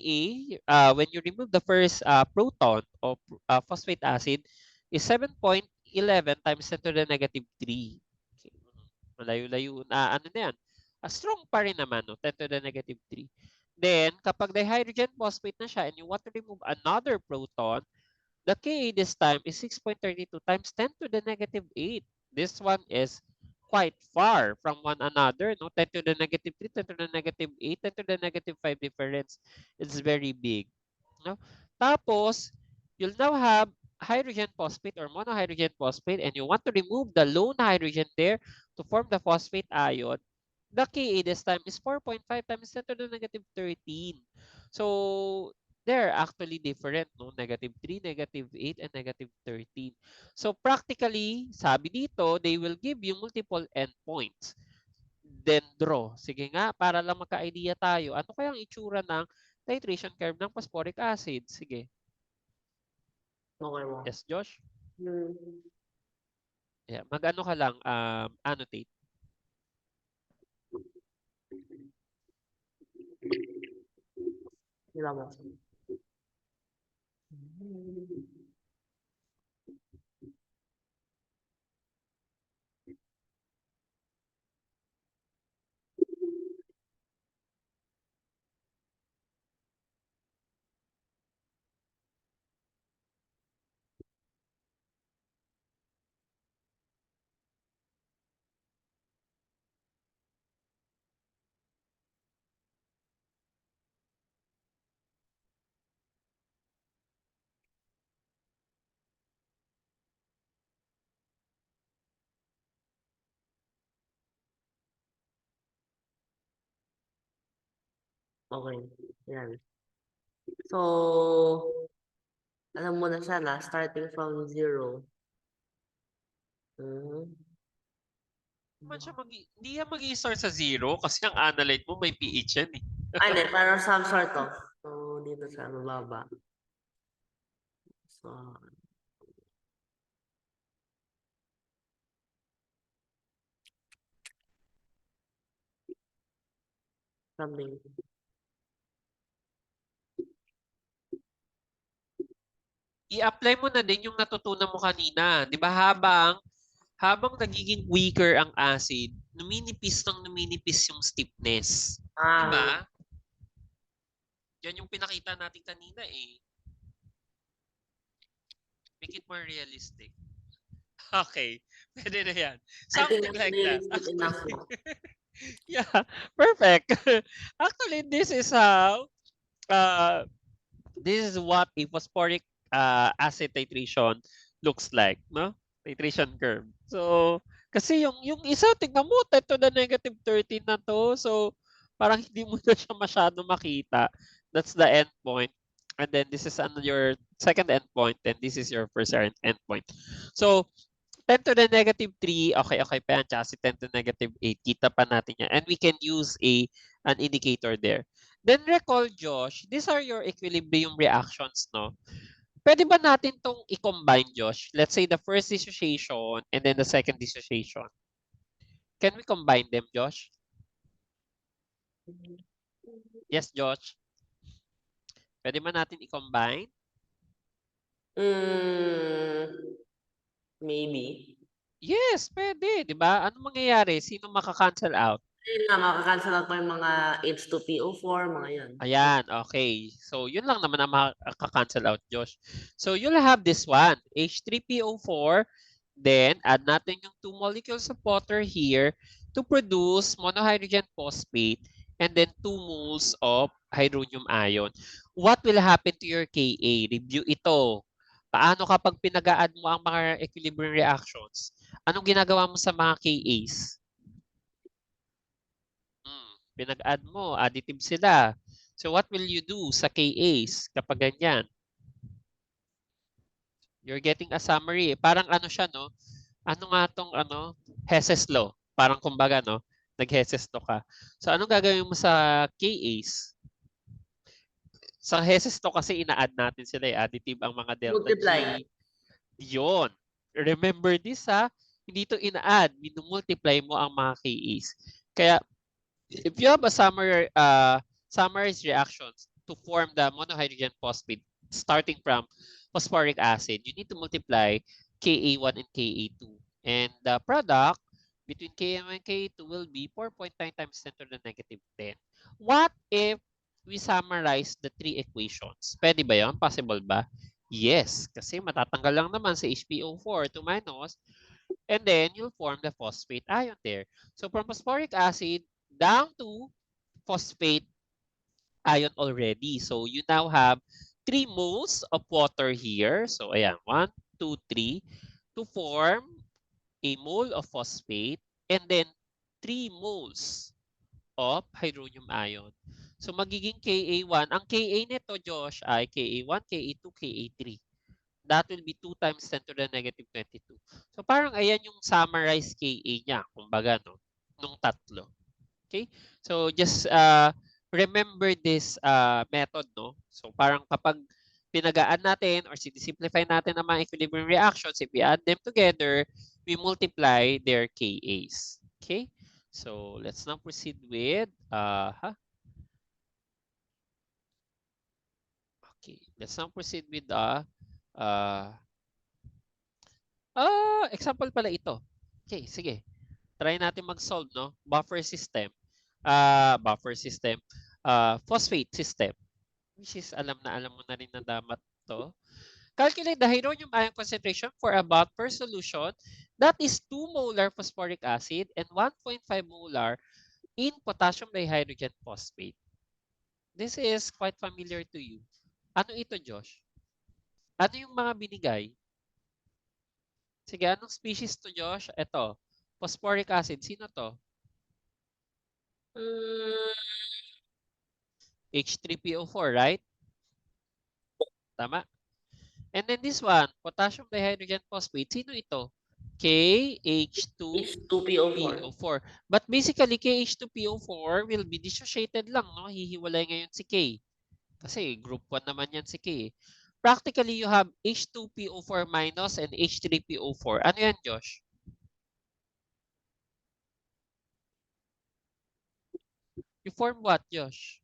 when you remove the first proton of phosphate acid, is 7.11 times 10 to the negative 3. Okay. Malayo-layo na, ano na yan? Strong pa rin naman, no? 10 to the negative 3. Then, kapag dihydrogen phosphate na siya and you want to remove another proton, the Ka this time is 6.32 times 10 to the negative 8. This one is quite far from one another, no? 10 to the negative 3, 10 to the negative 8, 10 to the negative 5 difference. It's very big, no? Tapos, you'll now have hydrogen phosphate or monohydrogen phosphate and you want to remove the lone hydrogen there to form the phosphate ion. The Ka this time is 4.5 times 10 to the negative 13. So, they're actually different, no? Negative 3, negative 8, and negative 13. So, practically, sabi dito, they will give you multiple endpoints. Then draw. Sige nga, para lang magka-idea tayo. Ano kayang itsura ng titration curve ng phosphoric acid? Sige. Okay mo. Yes, Josh? Hmm. Yeah, mag-ano ka lang, annotate. Hila mo. Okay. Yan. So, alam mo na siya na, starting from 0. Hindi yan mag-i-start sa 0 kasi ang analyte mo may pH yan eh. Hindi, parang some sort of. So, dito siya, mababa. So, something. I-apply mo na din yung natutunan mo kanina. Di ba habang nagiging weaker ang acid, numinipis yung stiffness. Di ba? Yan yung pinakita natin kanina eh. Make it more realistic. Okay. Pwede na yan. Something like that. Yeah. Perfect. Actually, this is what a phosphoric acid titration looks like, no? Titration curve. So, kasi yung isa, tignan mo, 10 to the negative 13 na to. So, parang hindi mo na siya masyado makita. That's the endpoint. And then this is your second endpoint, and this is your first endpoint. So, 10 to the negative 3, okay pa yan. Tsaka si 10 to the negative 8, kita pa natin yan. And we can use an indicator there. Then recall, Josh, these are your equilibrium reactions, no? Pwede ba natin tong i-combine, Josh? Let's say the first dissociation and then the second dissociation. Can we combine them, Josh? Yes, Josh? Pwede ba natin i-combine? Maybe. Yes, pwede. Di ba? Ano mangyayari? Sino makakancel out? Ayun nga, makakancel out pa yung mga H2PO4, mga yan. Ayan, okay. So, yun lang naman ang makaka-cancel out, Josh. So, you'll have this one, H3PO4 Then, add natin yung 2 molecules of water here to produce monohydrogen phosphate and then 2 moles of hydronium ion. What will happen to your Ka? Review ito. Paano kapag pinag-a-add mo ang mga equilibrium reactions? Anong ginagawa mo sa mga Kas? Pinag-add mo, additive sila. So what will you do sa Kas kapag ganyan? You're getting a summary. Parang ano siya, no? Ano nga tong ano? Hess's law. Parang kumbaga, no? Nag-Hess's law ka. So anong gagawin mo sa Kas? Sa Hess's law kasi ina-add natin sila, additive ang mga delta G. Multiply. Yon. Remember this, ha? Hindi to ina-add. Minumultiply mo ang mga Kas. Kaya, if you have a summarized reactions to form the monohydrogen phosphate starting from phosphoric acid, you need to multiply Ka1 and Ka2. And the product between Ka1 and Ka2 will be 4.9 times 10 to the negative 10. What if we summarize the three equations? Pwede ba yun? Possible ba? Yes, kasi matatanggal lang naman sa HPO4 to minus, and then you'll form the phosphate ion there. So from phosphoric acid down to phosphate ion already. So you now have 3 moles of water here. So ayan, 1, 2, 3 to form a mole of phosphate and then 3 moles of hydronium ion. So magiging Ka1. Ang Ka nito, Josh, ay Ka1, Ka2, Ka3. That will be 2 times 10 to the negative 22. So parang ayan yung summarized Ka niya, kumbaga, no? Nung tatlo. Okay? So just remember this method, no? So parang kapag pinagaan natin or simplify natin ang mga equilibrium reactions, if we add them together, we multiply their Kas. Okay? So let's now proceed with okay, let's now proceed with example pala ito. Okay, sige. Try natin mag-solve, no? Buffer system. Phosphate system. Which is alam mo na rin na dapat to. Calculate the hydronium ion concentration for a buffer solution that is 2 molar phosphoric acid and 1.5 molar in potassium dihydrogen phosphate. This is quite familiar to you. Ano ito, Josh? Ano yung mga binigay? Sige, anong species to, Josh? Ito. Phosphoric acid. Sino to? H3PO4, right? Tama? And then this one, potassium dihydrogen phosphate. Sino ito? KH2PO4. H2PO4. But basically, KH2PO4 will be dissociated lang, no? Hihiwalay ngayon si K. Kasi group 1 naman yan si K. Practically, you have H2PO4 minus and H3PO4. Ano yan, Josh? You form what, Josh?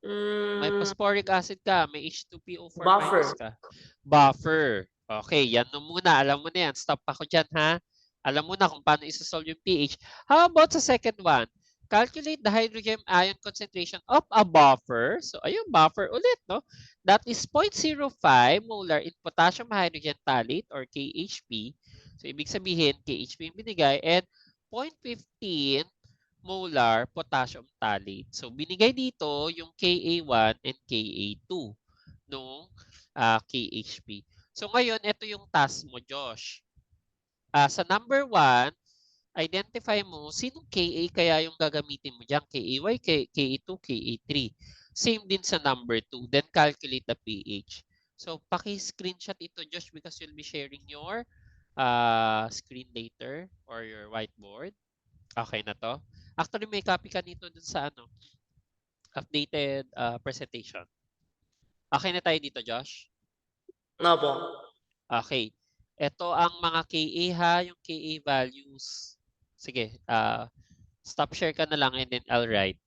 May phosphoric acid ka, may H2PO4 minus ka. Buffer. Okay, yan no muna. Alam mo na yan. Stop ako dyan, ha? Alam mo na kung paano isosolve yung pH. How about sa second one? Calculate the hydrogen ion concentration of a buffer. So, ayun, buffer ulit, no? That is 0.05 molar in potassium hydrogen thalate or KHP. So, ibig sabihin, KHP yung binigay and 0.15 molar potassium thalate. So, binigay dito yung Ka1 and Ka2 nung KHP. So, ngayon, ito yung task mo, Josh. Sa number 1, identify mo sinong Ka kaya yung gagamitin mo dyan. Ka1, Ka2, Ka3. Same din sa number 2. Then, calculate the pH. So, paki-screenshot ito, Josh, because you'll be sharing your screen later or your whiteboard. Okay na to? Actually, may copy ka nito dun sa updated presentation. Okay na tayo dito, Josh? Opo. Okay. Ito ang mga Ka ha, yung Ka values. Sige, stop share ka na lang and then I'll write.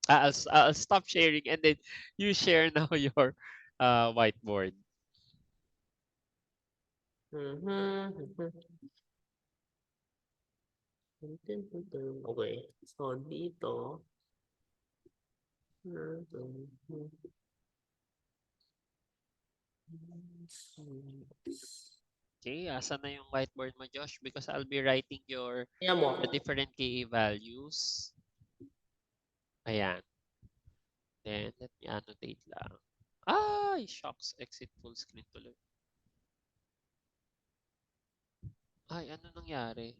I'll stop sharing and then you share now your whiteboard. Okay. So, dito. Okay, asan na yung whiteboard mo, Josh? Because I'll be writing Tingnan mo. the different KA values. Ayan. Then, let me annotate lang. Ay, shocks. Exit full screen tuloy. Ay, ano nangyari?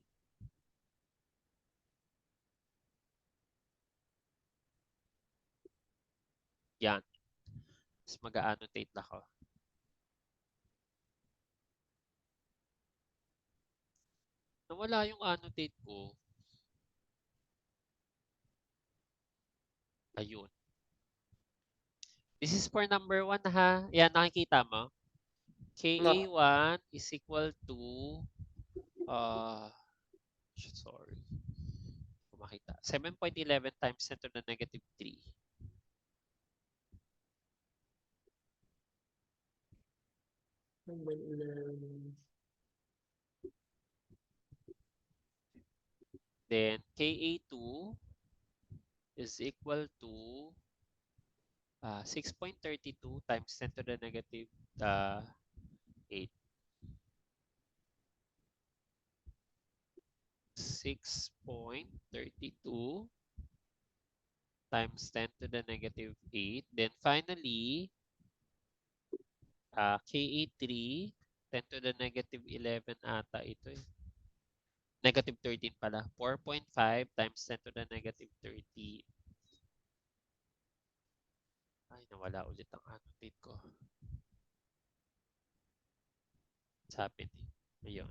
Yan. Mas mag-annotate na ako. Nawala yung annotate ko. Ayun. This is for number 1 ha. Yan, nakikita mo. KA1 is equal to sorry. Kung makita. 7.11 times 10 to the negative 3. Then KA2 is equal to 6.32 times 10 to the negative 8. 6.32 times 10 to the negative 8. Then finally, KA3, 10 to the negative 11 ata ito eh. Negative 13 pala. 4.5 times 10 to the negative 30. Ay, nawala ulit ang annotate ko. What's happening? Ayun.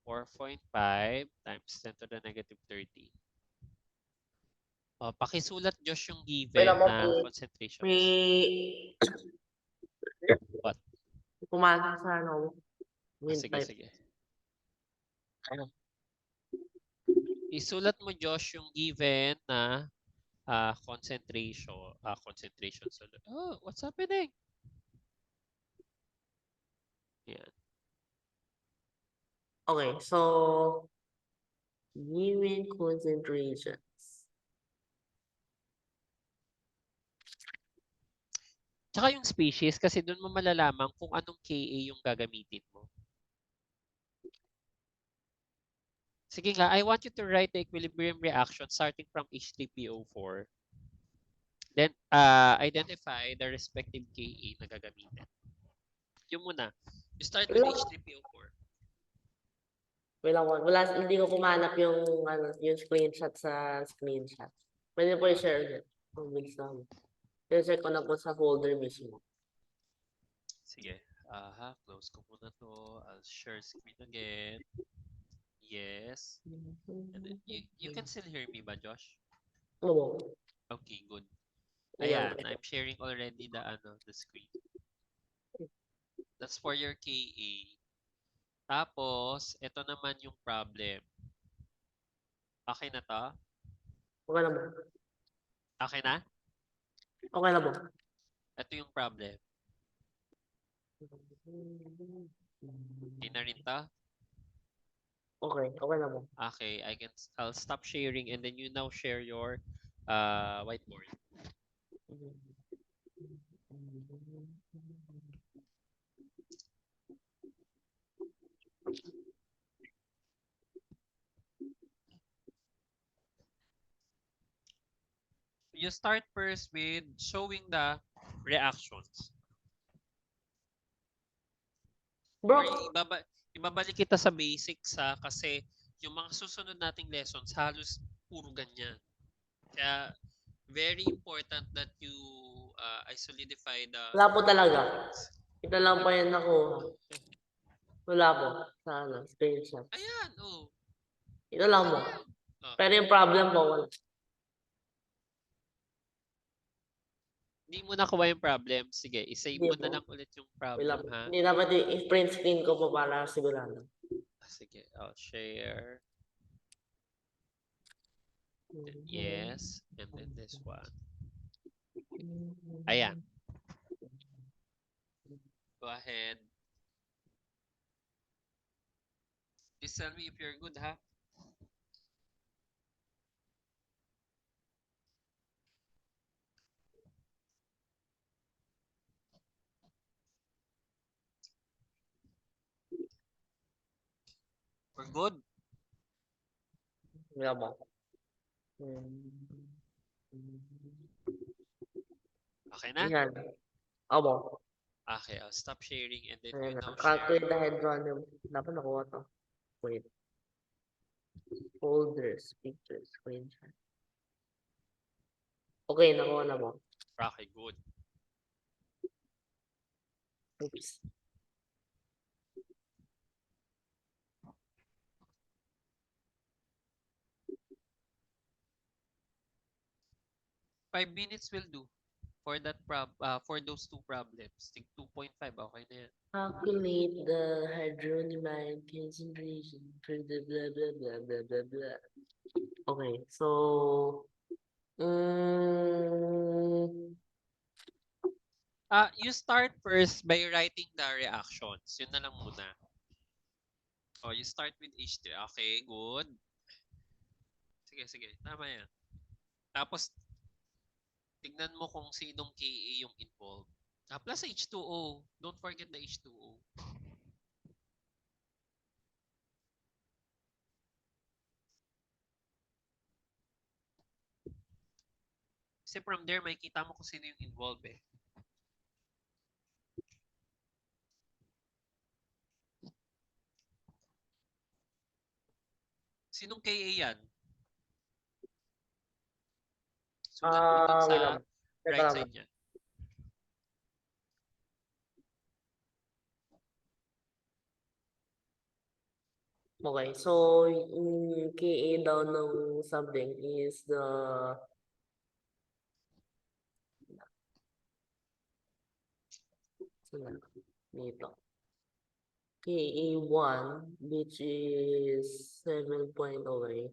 4.5 times 10 to the negative 30. Pakisulat, Josh, yung given na concentrations. May What? pumasok sa ano. Sige, sige. Isulat mo, Josh, yung given na concentration. Concentration. Oh, what's happening? Yan. Okay, so given concentrations. Tsaka yung species, kasi doon mo malalaman kung anong Ka yung gagamitin mo. Sige nga, I want you to write the equilibrium reaction starting from H3PO4. Then, identify the respective Ka na gagamitin. Yung muna. You start with H3PO4. Wala, hindi ko pumanap yung, yung screenshot sa screenshot. Pwede po i-share ulit. Bilis lang. I-share ko na po sa folder mismo. Sige. Close ko muna to. I'll share screen again. Yes. And then, you can still hear me ba, Josh? Oo. Okay, good. Ayan, I'm sharing already the screen. That's for your KA. Tapos, ito naman yung problem. Okay na to? Okay na ba? Okay na? Okay na ba? Ito yung problem. Okay na rin to? Okay na ba? Okay, I'll stop sharing and then you now share your whiteboard. You start first with showing the reactions. Bro! Ibabalik kita sa basics kasi yung mga susunod nating lessons halos puro ganyan. Kaya very important that you I solidify the... Wala po talaga. Ito lang po yan nakuha. Wala po sa screenshot. Ayan, oh. Ito lang po. Pero yung problem po, wala. Hindi mo nakuha yung problem. Sige, isave mo na lang ulit yung problem, ha? Hindi dapat i-print screen ko po para sigurado. Sige, I'll share. Yes, and then this one. Ayan. Go ahead. Just tell me if you're good, ha? We're good. Wala ba? Okay na? Yan. Abo. Okay, I'll stop sharing and then Ayan you na. now share. Calculate the hydronym. Dapat nakuha to. Wait. Folders, pictures, screenshot. Okay, nakuha na mo. Okay, good. Oops. Five minutes will do for that for those two problems. Think 2.5, okay na yan. Calculate the hydronymine concentration for the blah blah blah blah blah blah. Okay, so You start first by writing the reactions. Yun na lang muna. Oh, you start with H3. Okay, good. Sige, sige. Tama yan. Tapos, tignan mo kung sinong Ka yung involved. Plus H2O. Don't forget the H2O. Kasi from there, makikita mo kung sino yung involved eh. Sinong Ka yan? Sulat mo dun wait sa lang. Teka right lang. side niya. Okay, so yung Ka daw ng something is the dito. Ka1, which is 7.08.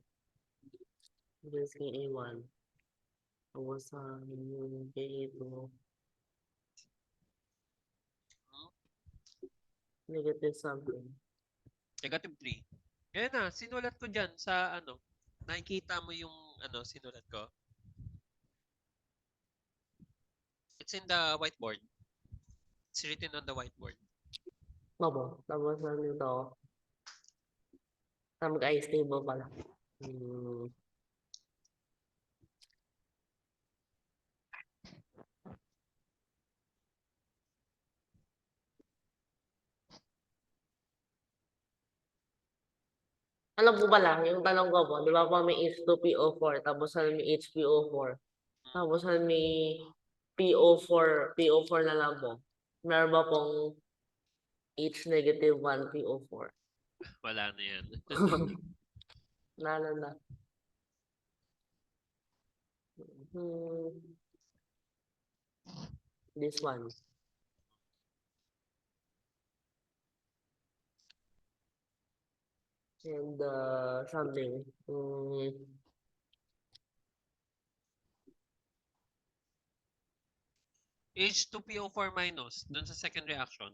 This Ka1. Tapos yung Ka2. Negative something. Negative 3. Kaya na, sinulat ko dyan sa ano. Nakikita mo yung ano, sinulat ko. It's in the whiteboard. It's written on the whiteboard. Opo, tapos ito. Mag-ice table pala. Alam ko pala, yung tanong ko po, di ba po may H2PO4, tapos may HPO4, tapos may PO4 na lang po. Meron ba pong H-1 PO4? Wala na yan. Lalo na. This one. And something. H2PO4 minus, dun sa second reaction.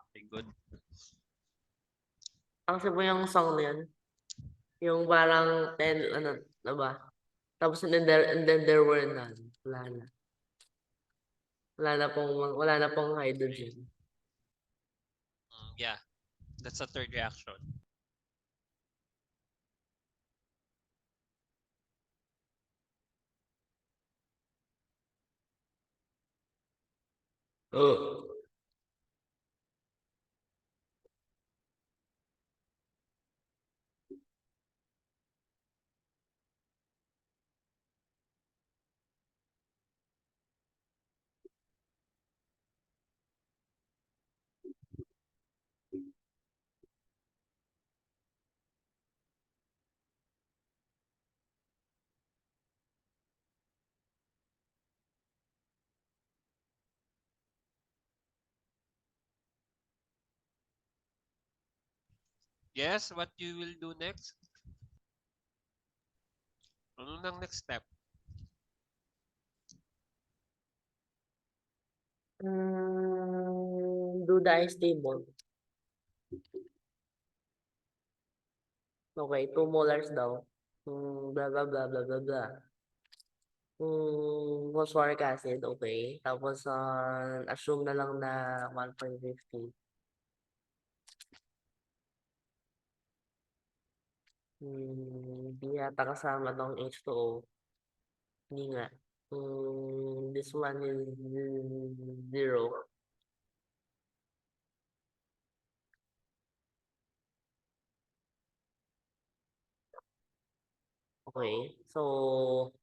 Okay, good. Kasi po yung song na yun, yung parang 10, ano ba? Tapos and then there were none. Wala na. Wala na pong hydrogen. Yeah, that's the third reaction. Yes, what you will do next? Ano nang next step? Do the ice table. Okay, 2 molars daw. Blah, blah, blah, blah, blah, blah. phosphoric acid, okay. Tapos, assume na lang na 1.50. Hindi yata kasama tong H2O. Hindi nga. This one is 0. Okay. So,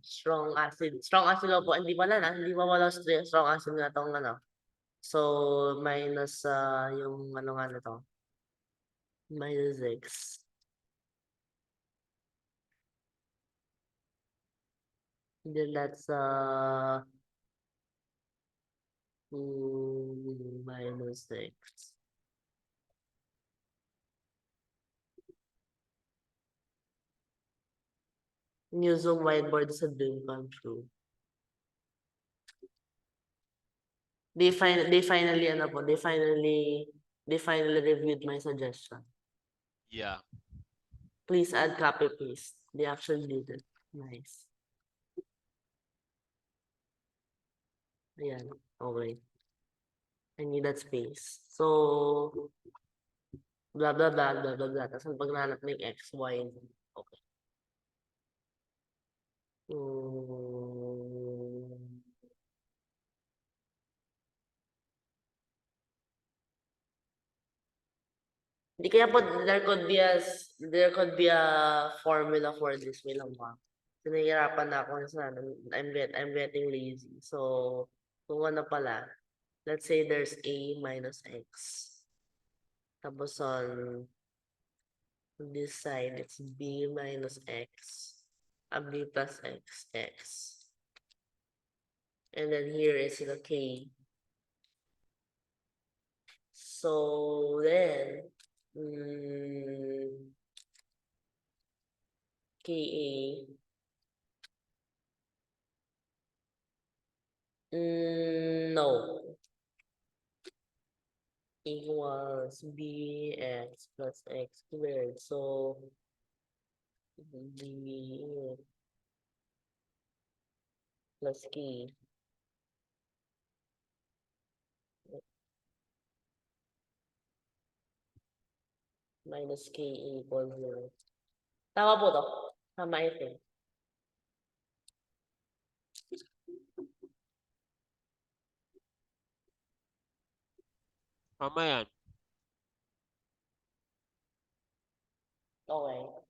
strong acid. Strong acid daw po. Hindi pala na. Hindi pa wala strong acid na tong ano. So, minus yung ano nga na to. Minus X. Then that's minus X. New Zoom whiteboard sa dream come true. They finally ano po, they finally reviewed my suggestion. Yeah. Please add copy paste. They actually did it. Nice. Ayan. Okay. I need that space. So, blah, blah, blah, blah, blah, blah. Tapos pagnahanap ng X, Y, and Z. Okay. Hindi kaya po, there could be a formula for this. May lang ba? Sinahirapan na ako sa I'm getting lazy. So, kung ano pala, let's say there's A minus X. Tapos on this side, it's B minus X. B plus X, X. And then here is the K. So then, KA. No. Equals bx plus x squared. So b plus k minus k equals 0. Tama po to. Tama ito. Tama yan. Okay.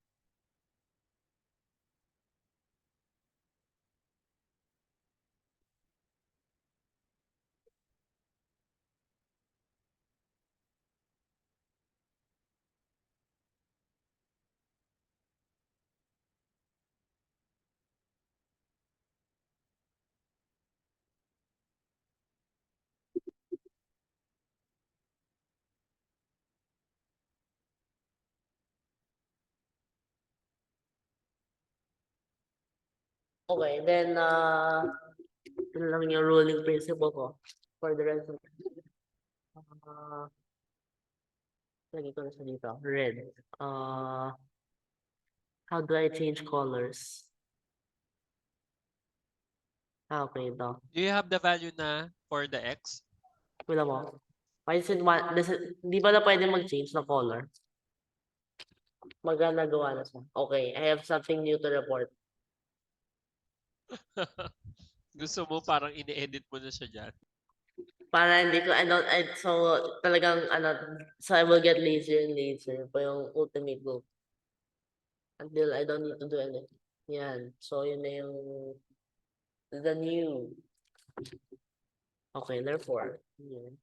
Okay, then yun lang yung ruling principle ko for the rest of lagi ko na sa dito. Red. How do I change colors? Okay, ito. Do you have the value na for the X? Wala mo. Why is it one? Di ba na pwede mag-change na color? Magagawa na siya. Okay, I have something new to report. Gusto mo parang ini-edit mo na siya dyan? Para hindi ko, so talagang, so I will get lazier and lazier pa yung ultimate goal. Until I don't need to do anything. Yan. So, yun na yung, the new. Okay, therefore, yun.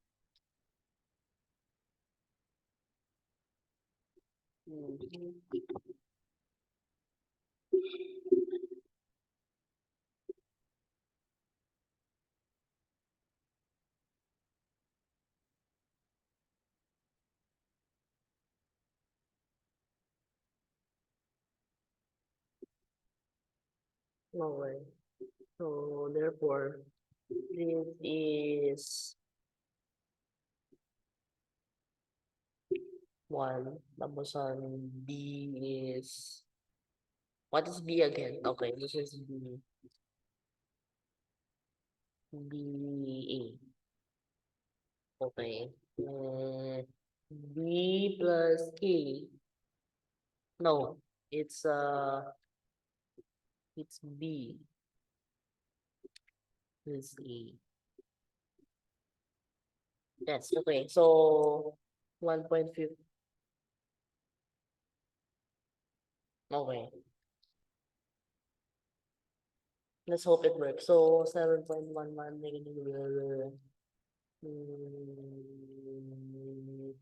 Okay. So, therefore, this is 1. Tapos, B is What is B again? Okay, this is B. B A. Okay. B plus K. No, it's B. It's A. Yes, okay. So 1.5. Okay. Let's hope it works. So 7.11 negative. Mm,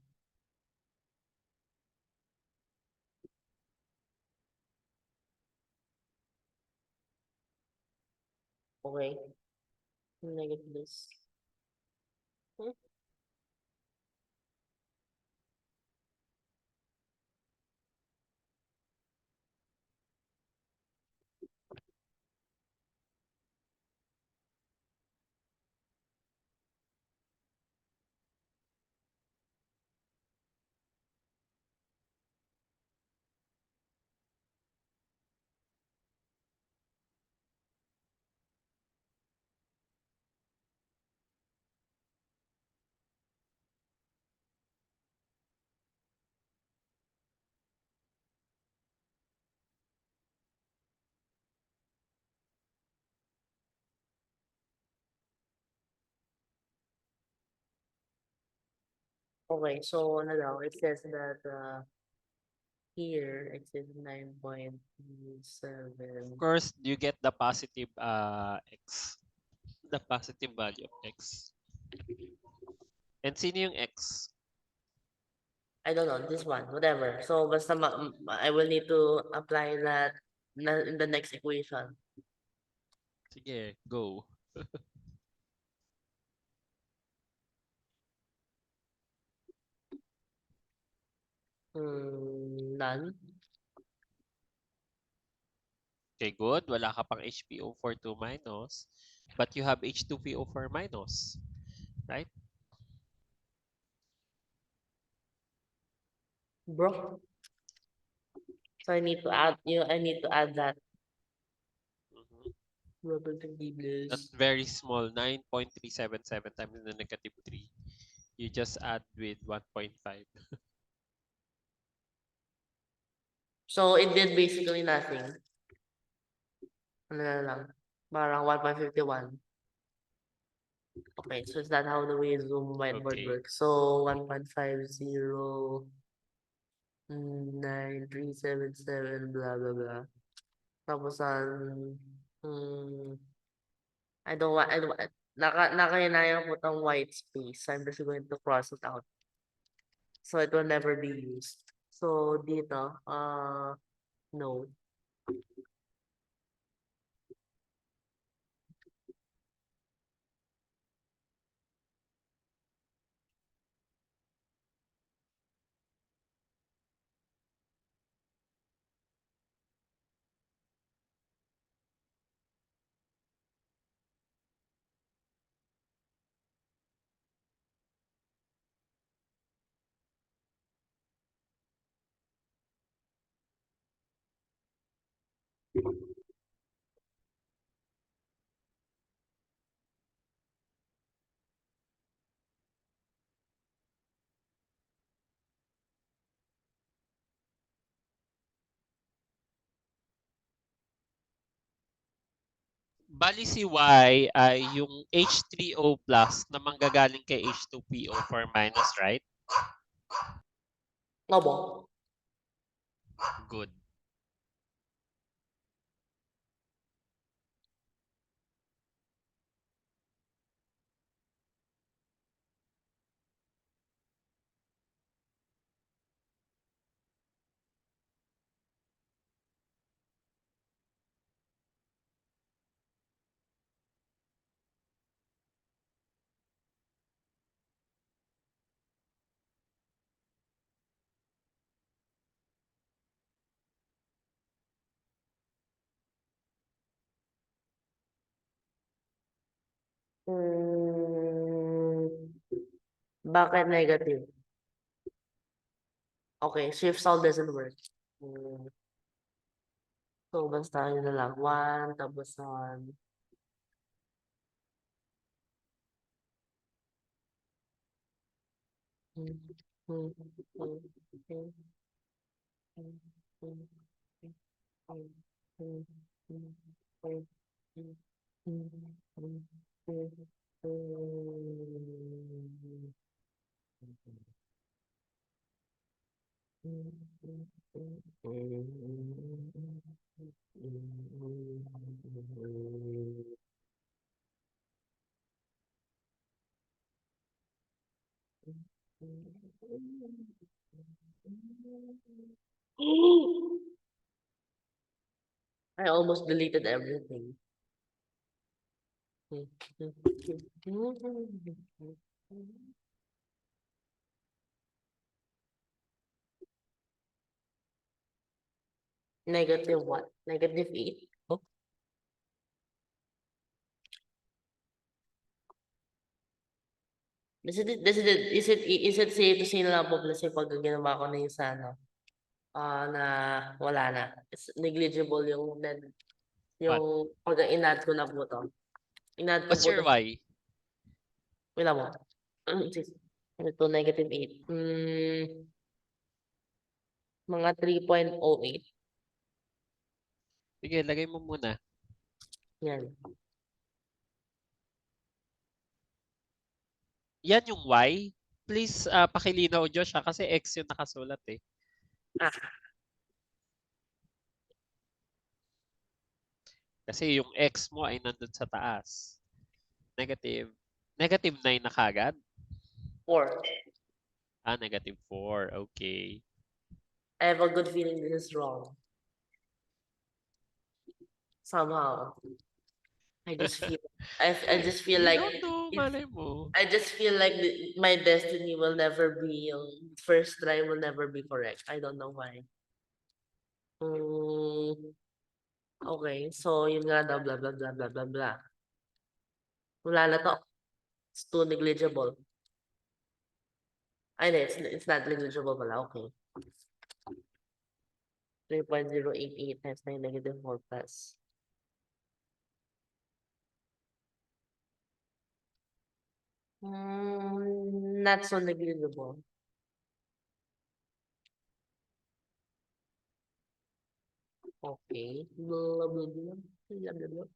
okay. Negative this. Hmm? Okay, so ano daw, it says that here it says 9.7. Of course, you get the positive x. The positive value of x. And sino yung x? I don't know, this one, whatever. So basta I will need to apply that in the next equation. Sige, go. None. Okay, good. Wala ka pang HPO42 minus. But you have H2PO4 minus. Right? Bro. So I need to add that. Mhm. Not Probability very small. 9.377 times the negative 3. You just add with 1.5. So it did basically nothing. Ano na lang. Parang 1.51. Okay, so is that how the way Zoom whiteboard Okay. works? So 1.50 9377 blah blah blah. Tapos I don't nakahinayang po tong white space. I'm just going to cross it out. So it will never be used. So dito, no. Bali si Y ay yung H3O plus na manggagaling kay H2PO4 minus, right? Opo. Good. Hmm, bakit negative? Okay, shift solve doesn't work. So, basta yun na lang. 1 tapos 1. I almost deleted everything. Negative what? Negative 8? Oh. Is it safe to say na lang po kasi pag ginawa ko na yung sa ano, na wala na. It's negligible yung What? yung pag in-add ko na po 'to. In-add ko What's po your 'to, Y? wait lang po. Ito negative 8. Mga 3.08, Sige, lagay mo muna. yan. Yan yung Y. Please, pakilinaw, Josh, kasi X yung nakasulat eh. Ah, Kasi yung X mo ay nandun sa taas. Negative. Negative 9 na kagad? 4. Negative 4. Okay. I have a good feeling this is wrong. Somehow. I just feel I just feel You like don't know, it's malay mo. I just feel like my destiny will never be yung first try will never be correct. I don't know why. Okay, so yun nga daw blah blah blah blah blah blah. Wala na to. It's too negligible. Ay, hindi, it's not negligible pala. Okay. 3.088 times 9 negative 4 plus. Not so negligible. Okay. Blah, blah, blah. Blah, blah, blah.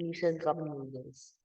Recent cup noodles.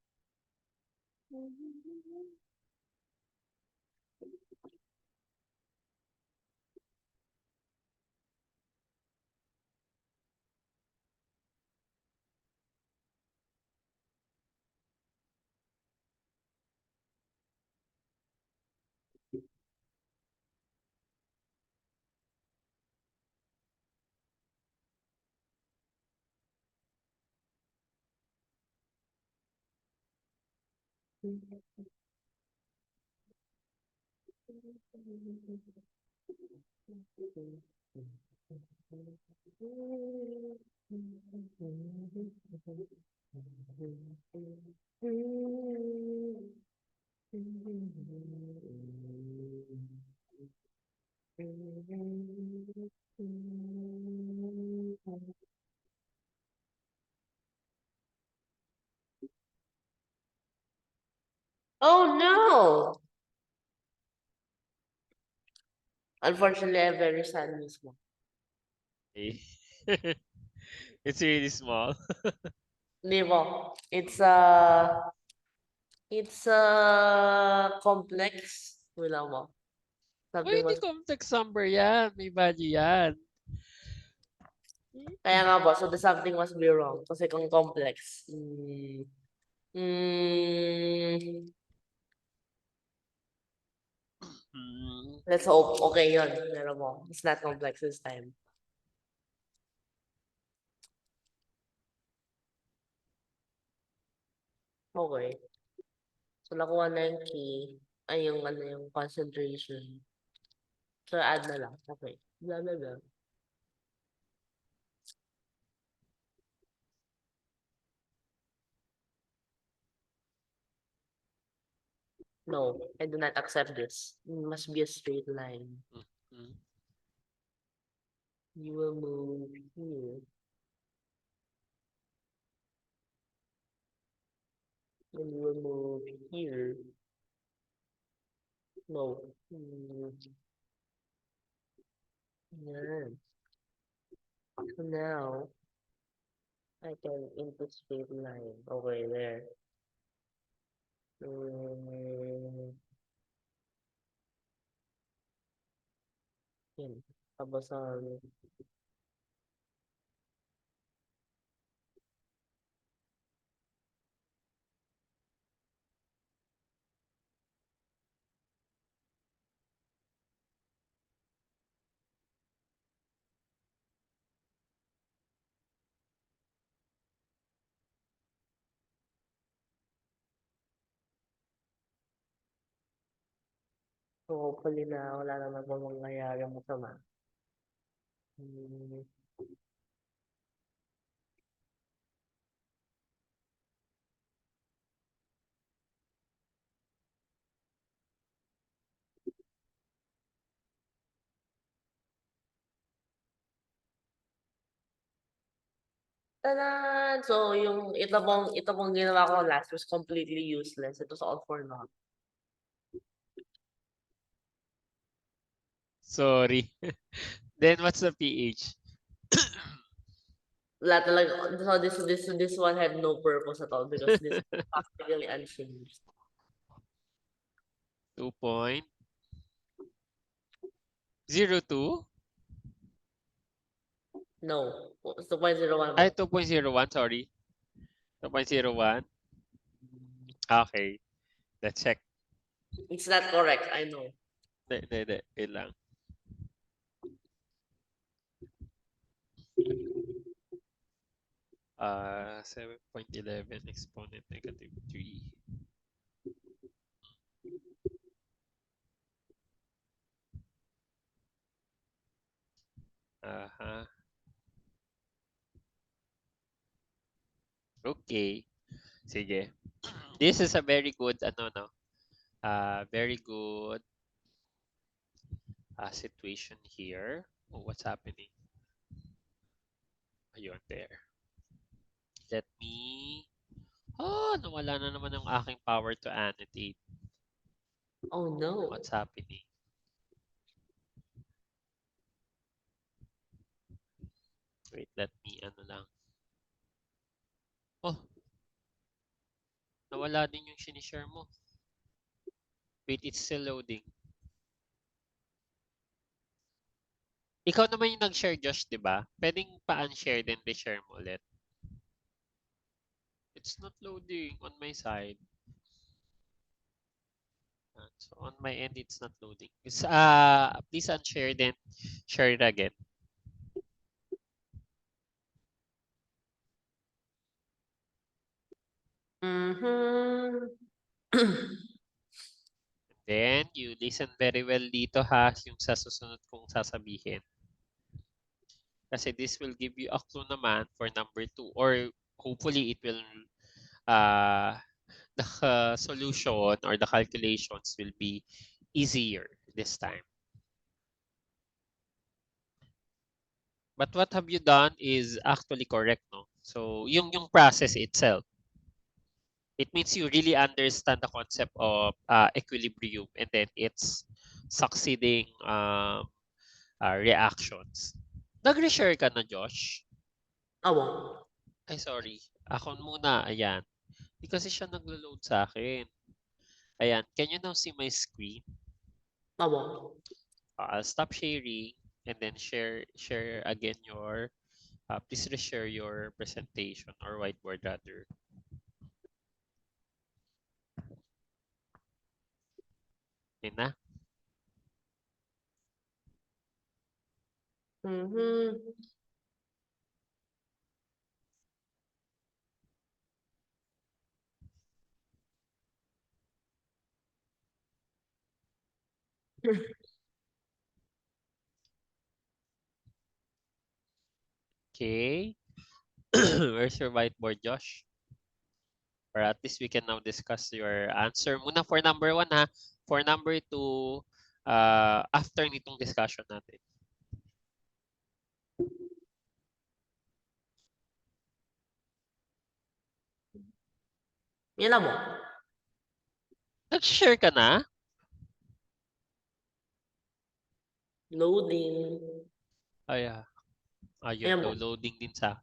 Unfortunately, I'm very sad mismo. Okay. It's really small. Hindi mo. It's complex. Wala mo. Uy, Something hindi was, complex number yan. May value yan. kaya nga po, so the something must be wrong. Kasi kung complex. Hmm. Let's hope. Okay yun. Meron mo. It's not complex this time. Okay. So, nakuha na yung key. Ay, yung ano, yung concentration. So, add na lang. Okay. Blah, blah, blah. No, I do not accept this. It must be a straight line. Hmm. You will move here. And you will move here. No. Yan. So now, I can into straight line. Okay, there. Yan. Tapos, so hopefully na wala naman po mangyayari masama. Tadan! So, yung ito pong ginawa ko last was completely useless. It was all for naught. Sorry. Then what's the pH? Wala talaga. So, this one had no purpose at all because this is practically unchanged. 2.02? No. 2.01 Ay, po. 2.01, sorry. 2.01. Okay. Let's check. It's not correct, I know. Hindi. Wait lang. Uh, 7.11 exponent negative 3. Aha. Okay. Sige. This is a very good, very good situation here. Oh, what's happening? Ayun, there. Let me... Oh, nawala na naman yung aking power to annotate. Oh no. What's happening? Wait, let me, lang. Oh, nawala din yung sinishare mo. Wait, it's still loading. Ikaw naman yung nag-share, Josh, di ba? Pwedeng pa-unshare then re-share mo ulit. It's not loading on my side. So on my end, it's not loading. It's, please unshare then share it again. Then, you listen very well dito ha, yung sa susunod kong sasabihin. Kasi this will give you a clue naman for number 2. Or hopefully, it will, the solution or the calculations will be easier this time. But what have you done is actually correct, no? So, yung process itself, it means you really understand the concept of equilibrium and then it's succeeding reactions. Nag-reshare ka na, Josh? Awo. Ay, sorry. Ako muna. Ayan. Hindi kasi siya naglo-load sa akin. Ayan. Can you now see my screen? Awo. I'll stop sharing and then share again your please reshare your presentation or whiteboard rather. Yun na. Mhm. Okay. Where's your whiteboard, Josh? Or at least we can now discuss your answer. Muna for number 1 ha. For number 2, after nitong discussion natin. Yan na mo. Nag-share ka na? Loading. Ay, ayun, Ayan mo. loading din sa.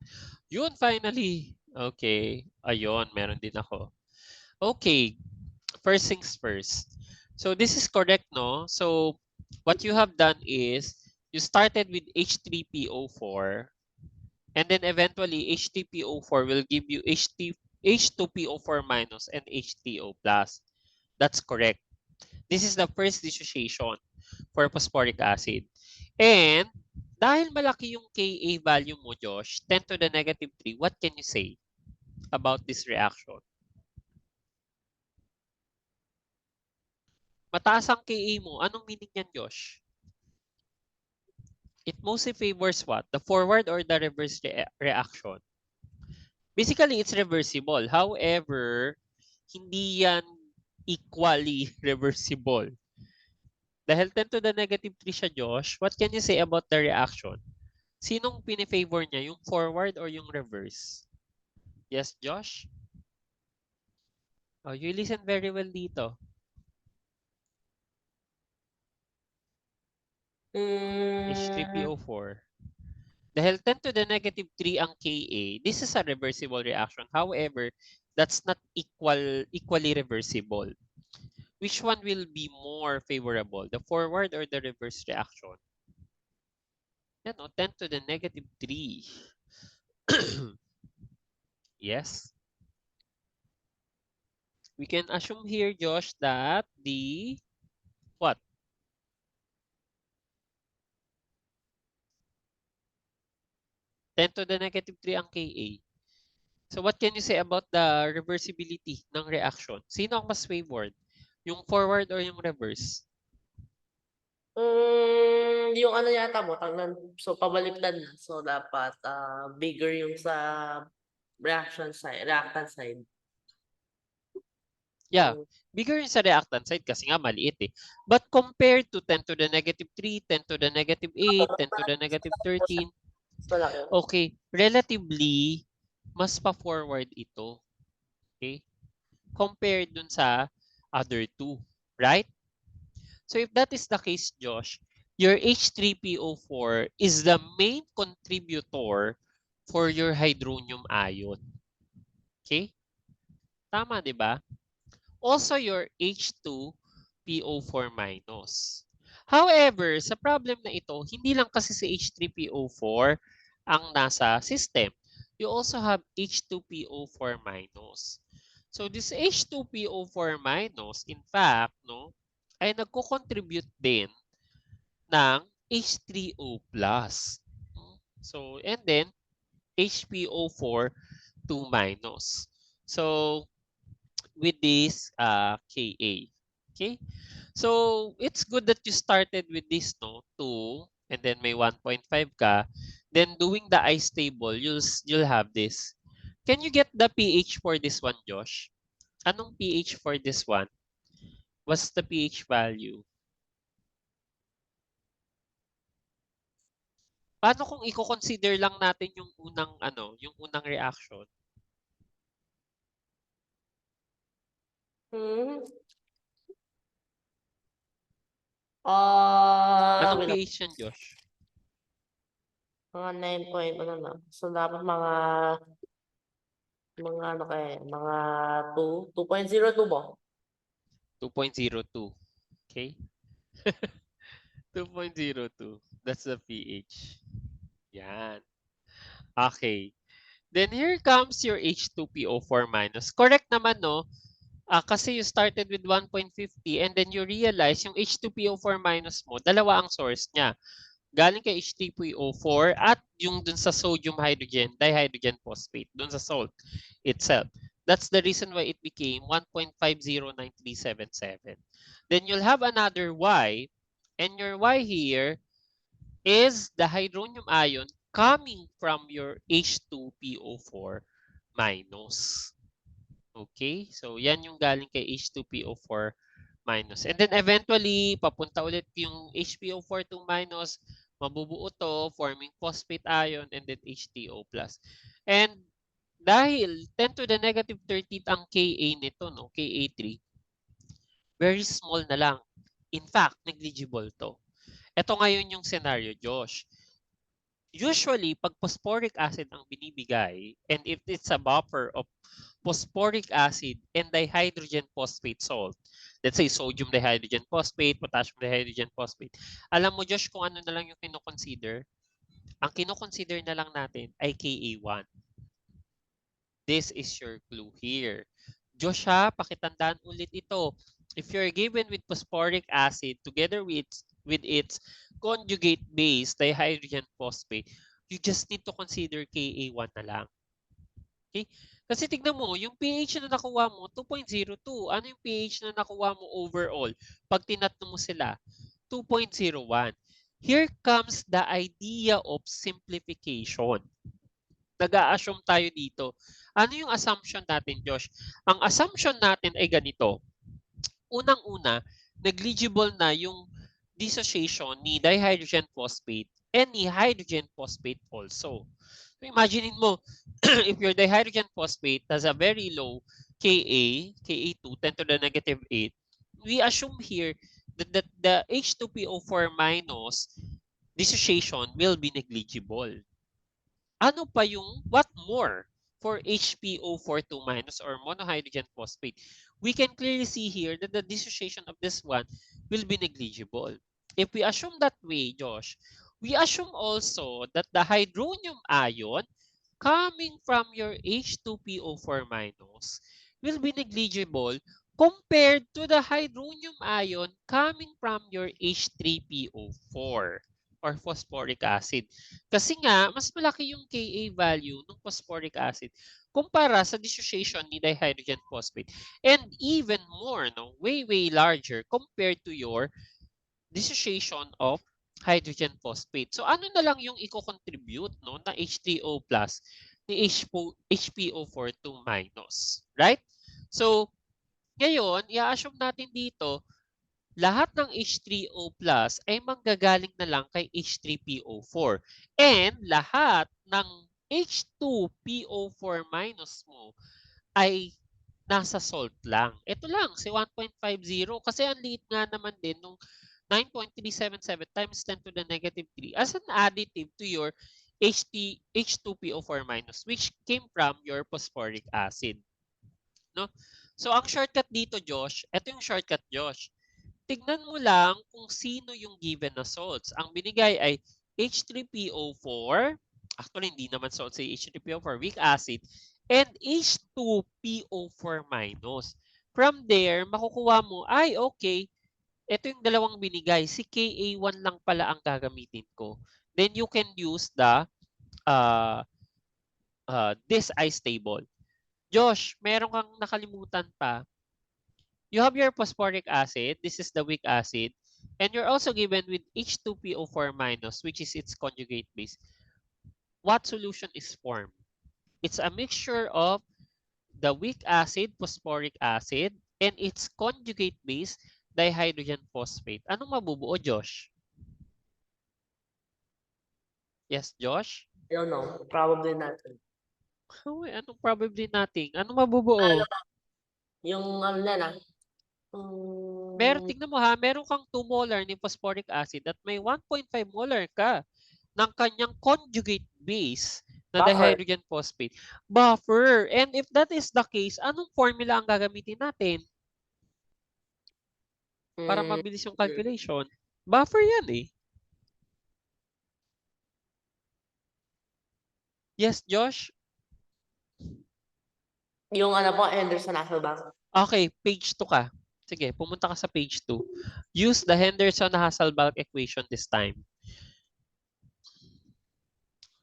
Yun, finally. Okay. Ayun, meron din ako. Okay. First things first. So this is correct, no? So what you have done is you started with H3PO4 and then eventually H3PO4 will give you H2PO4 minus and HTO plus. That's correct. This is the first dissociation for phosphoric acid. And dahil malaki yung Ka value mo, Josh, 10 to the negative 3, what can you say about this reaction? Mataas ang Ka mo. Anong meaning yan, Josh? It mostly favors what? The forward or the reverse reaction? Basically, it's reversible. However, hindi yan equally reversible. Dahil 10 to the negative 3 siya, Josh, what can you say about the reaction? Sinong pinifavor niya? Yung forward or yung reverse? Yes, Josh? Oh, you listen very well dito. H3PO4. Dahil 10 to the negative 3 ang Ka, this is a reversible reaction. However, that's not equally reversible. Which one will be more favorable? The forward or the reverse reaction? Yan o, 10 to the negative 3. Yes. We can assume here, Josh, that the what? Ten to the negative 3 ang Ka. So what can you say about the reversibility ng reaction? Sino ang mas favored? Yung forward or yung reverse? Yung ano yata mo, so pabaliktad na. So dapat bigger yung sa reactant side. Yeah, Mm. bigger yung sa reactant side kasi nga maliit eh. But compared to 10 to the negative 3, 10 to the negative 8, 10 to the negative 13, Mas malaki. okay, relatively, mas pa-forward ito. Okay? Compared dun sa other two. Right? So if that is the case, Josh, your H3PO4 is the main contributor for your hydronium ion. Okay? Tama, di ba? Also your H2PO4 minus. However, sa problem na ito, hindi lang kasi si H3PO4 ang nasa system. You also have H2PO4 minus. So this H2PO4 minus, in fact, no, ay nagko-contribute din ng H3O+. So, and then HPO4 2 minus. So, with this Ka. Okay? So, it's good that you started with this, no? 2, and then may 1.5 ka. Then, doing the ice table, you'll have this. Can you get the pH for this one, Josh? Anong pH for this one? What's the pH value? Paano kung i-consider lang natin yung unang yung unang reaction? Anong Wait lang. pH yan, Josh? Mga 9 point ano na. So, dapat mga ano kaya, mga 2.02 ba? 2.02. Okay? 2.02. That's the pH. Yan. Okay. Then here comes your H2PO4 minus. Correct naman, no? Kasi you started with 1.50 and then you realize yung H2PO4 minus mo, dalawa ang source niya. Galing kay H2PO4 at yung dun sa sodium hydrogen, dihydrogen phosphate, dun sa salt itself. That's the reason why it became 1.509377. Then you'll have another Y, and your Y here is the hydronium ion coming from your H2PO4 minus. Okay? So, yan yung galing kay H2PO4 minus. And then eventually, papunta ulit yung HPO42 minus, mabubuo to, forming phosphate ion, and then HTO plus. And dahil 10 to the negative 30 ang Ka nito, no? Ka3, very small na lang. In fact, negligible to. Ito ngayon yung scenario, Josh. Usually, pag phosphoric acid ang binibigay, and if it's a buffer of phosphoric acid and dihydrogen phosphate salt, let's say sodium dihydrogen phosphate, potassium dihydrogen phosphate, alam mo Josh kung ano na lang yung kinoconsider? Ang kinoconsider na lang natin ay Ka1. This is your clue here. Josh ha, pakitandaan ulit ito. If you're given with phosphoric acid together with its conjugate base, dihydrogen phosphate, you just need to consider Ka1 na lang. Okay? Kasi tignan mo, yung pH na nakuha mo, 2.02. Ano yung pH na nakuha mo overall? Pag tinatno mo sila, 2.01. Here comes the idea of simplification. Nag-a-assume tayo dito. Ano yung assumption natin, Josh? Ang assumption natin ay ganito. Unang-una, negligible na yung dissociation ni dihydrogen phosphate and ni hydrogen phosphate also. So imaginein mo, if your dihydrogen phosphate has a very low Ka2, 10 to the negative 8, we assume here that the H2PO4 minus dissociation will be negligible. Ano pa yung what more for HPO42 minus or monohydrogen phosphate? We can clearly see here that the dissociation of this one will be negligible. If we assume that way, Josh, we assume also that the hydronium ion coming from your H2PO4 minus will be negligible compared to the hydronium ion coming from your H3PO4 or phosphoric acid. Kasi nga, mas malaki yung Ka value ng phosphoric acid kumpara sa dissociation ni dihydrogen phosphate. And even more, no, way larger compared to your dissociation of hydrogen phosphate. So ano na lang yung i-contribute no, na H3O plus ni HPO42 minus. Right? So, ngayon, i-assume natin dito lahat ng H3O plus ay manggagaling na lang kay H3PO4. And lahat ng H2PO4 minus mo ay nasa salt lang. Ito lang, si 1.50 kasi ang liit nga naman din nung 9.377 times 10 to the negative 3 as an additive to your H2PO4 minus which came from your phosphoric acid. No? So ang shortcut dito, Josh, ito yung shortcut, Josh. Tignan mo lang kung sino yung given na salts. Ang binigay ay H3PO4, actually hindi naman salt si H3PO4, weak acid, and H2PO4 minus. From there, makukuha mo, ay okay, ito yung dalawang binigay, si Ka1 lang pala ang gagamitin ko. Then you can use the this ice table. Josh, meron kang nakalimutan pa. You have your phosphoric acid, this is the weak acid, and you're also given with H2PO4 minus, which is its conjugate base. What solution is formed? It's a mixture of the weak acid, phosphoric acid, and its conjugate base, dihydrogen phosphate. Anong mabubuo, Josh? Yes, Josh? I don't know. Probably natin. Anong probably natin? Anong mabubuo? Ano, yung ano na lang. Tignan mo ha, meron kang 2 molar ni phosphoric acid at may 1.5 molar ka ng kanyang conjugate base na Buffer. dihydrogen phosphate. Buffer. And if that is the case, anong formula ang gagamitin natin para Mm, mabilis yung calculation? Buffer yan eh. Yes, Josh? yung ano po, Henderson-Hasselbalch. Okay, page 2 ka. Sige, pumunta ka sa page 2. Use the Henderson-Hasselbalch equation this time.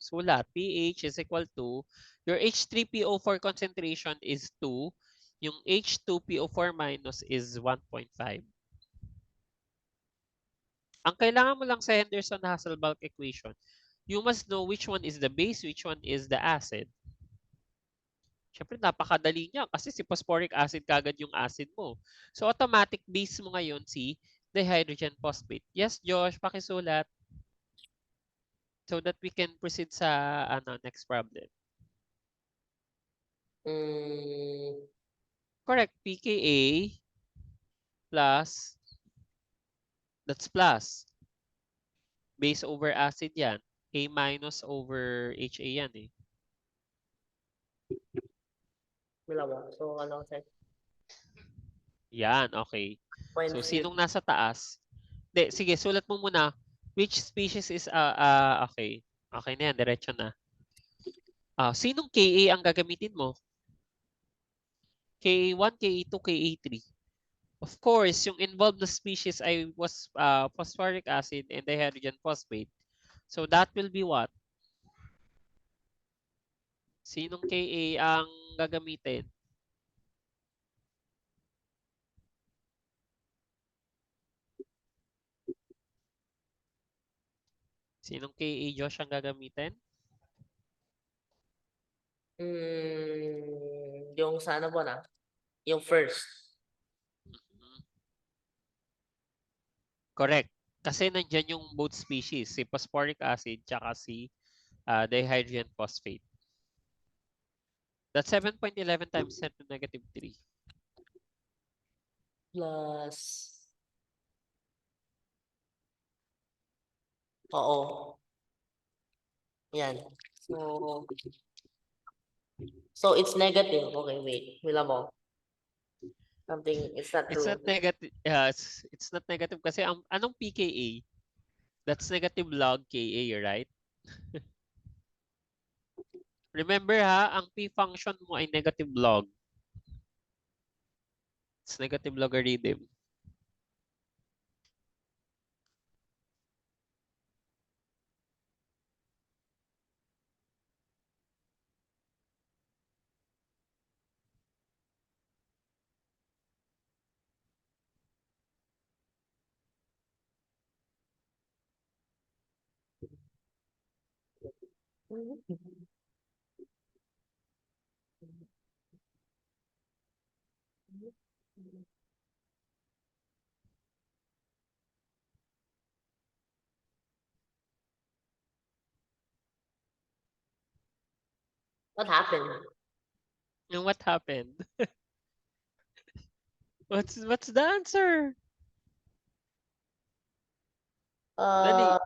Sulat, pH is equal to, your H3PO4 concentration is 2, yung H2PO4 minus is 1.5. Ang kailangan mo lang sa Henderson-Hasselbalch equation, you must know which one is the base, which one is the acid. Siyempre, napakadali niya kasi si phosphoric acid kagad yung acid mo. So, automatic base mo ngayon si dihydrogen phosphate. Yes, Josh, pakisulat. So that we can proceed sa next problem. Correct. pKa plus, that's plus. Base over acid yan. A minus over HA yan eh. Wala mo. So, ano, sir? Yan, okay. Point So, zero. sinong nasa taas? Sige, sulat mo muna. Which species is, okay. Okay na yan, diretso na. Sinong Ka ang gagamitin mo? Ka1, Ka2, Ka3. Of course, yung involved na species ay was phosphoric acid and dihydrogen phosphate. So that will be what? Sinong Ka ang gagamitin? Sinong Ka, Josh, ang gagamitin? Yung sa ano po na? Yung first. Correct. Kasi nandyan yung both species, si phosphoric acid tsaka si dihydrogen phosphate. That's 7.11 times 10 to negative 3. Plus. Oo. Yan. So it's negative. Okay, wait. Wala mo. Something, it's not It's true. not negative. It's not negative kasi anong pKa? That's negative log Ka, right? Remember ha, ang P function mo ay negative log. It's negative logarithm. What happened? And what happened? What's the answer? Dali.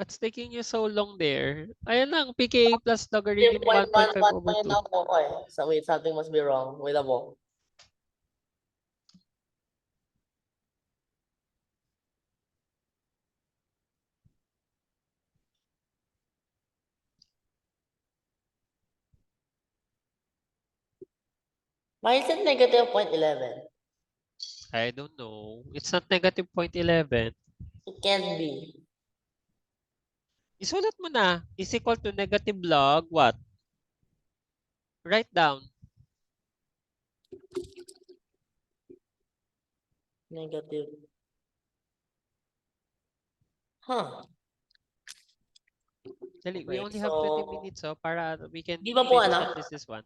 What's taking you so long there? Ayan lang, pKa plus logarithm 1.5 over 2. Okay. So wait, something must be wrong. Wait a mo. Why is it negative 0.11? I don't know. It's not negative 0.11. It can't be. Isulat mo na. Is equal to negative log what? Write down. Negative. Huh. Dali, we Okay, only have 20 minutes para we can Di ba po finish ano? at least this one.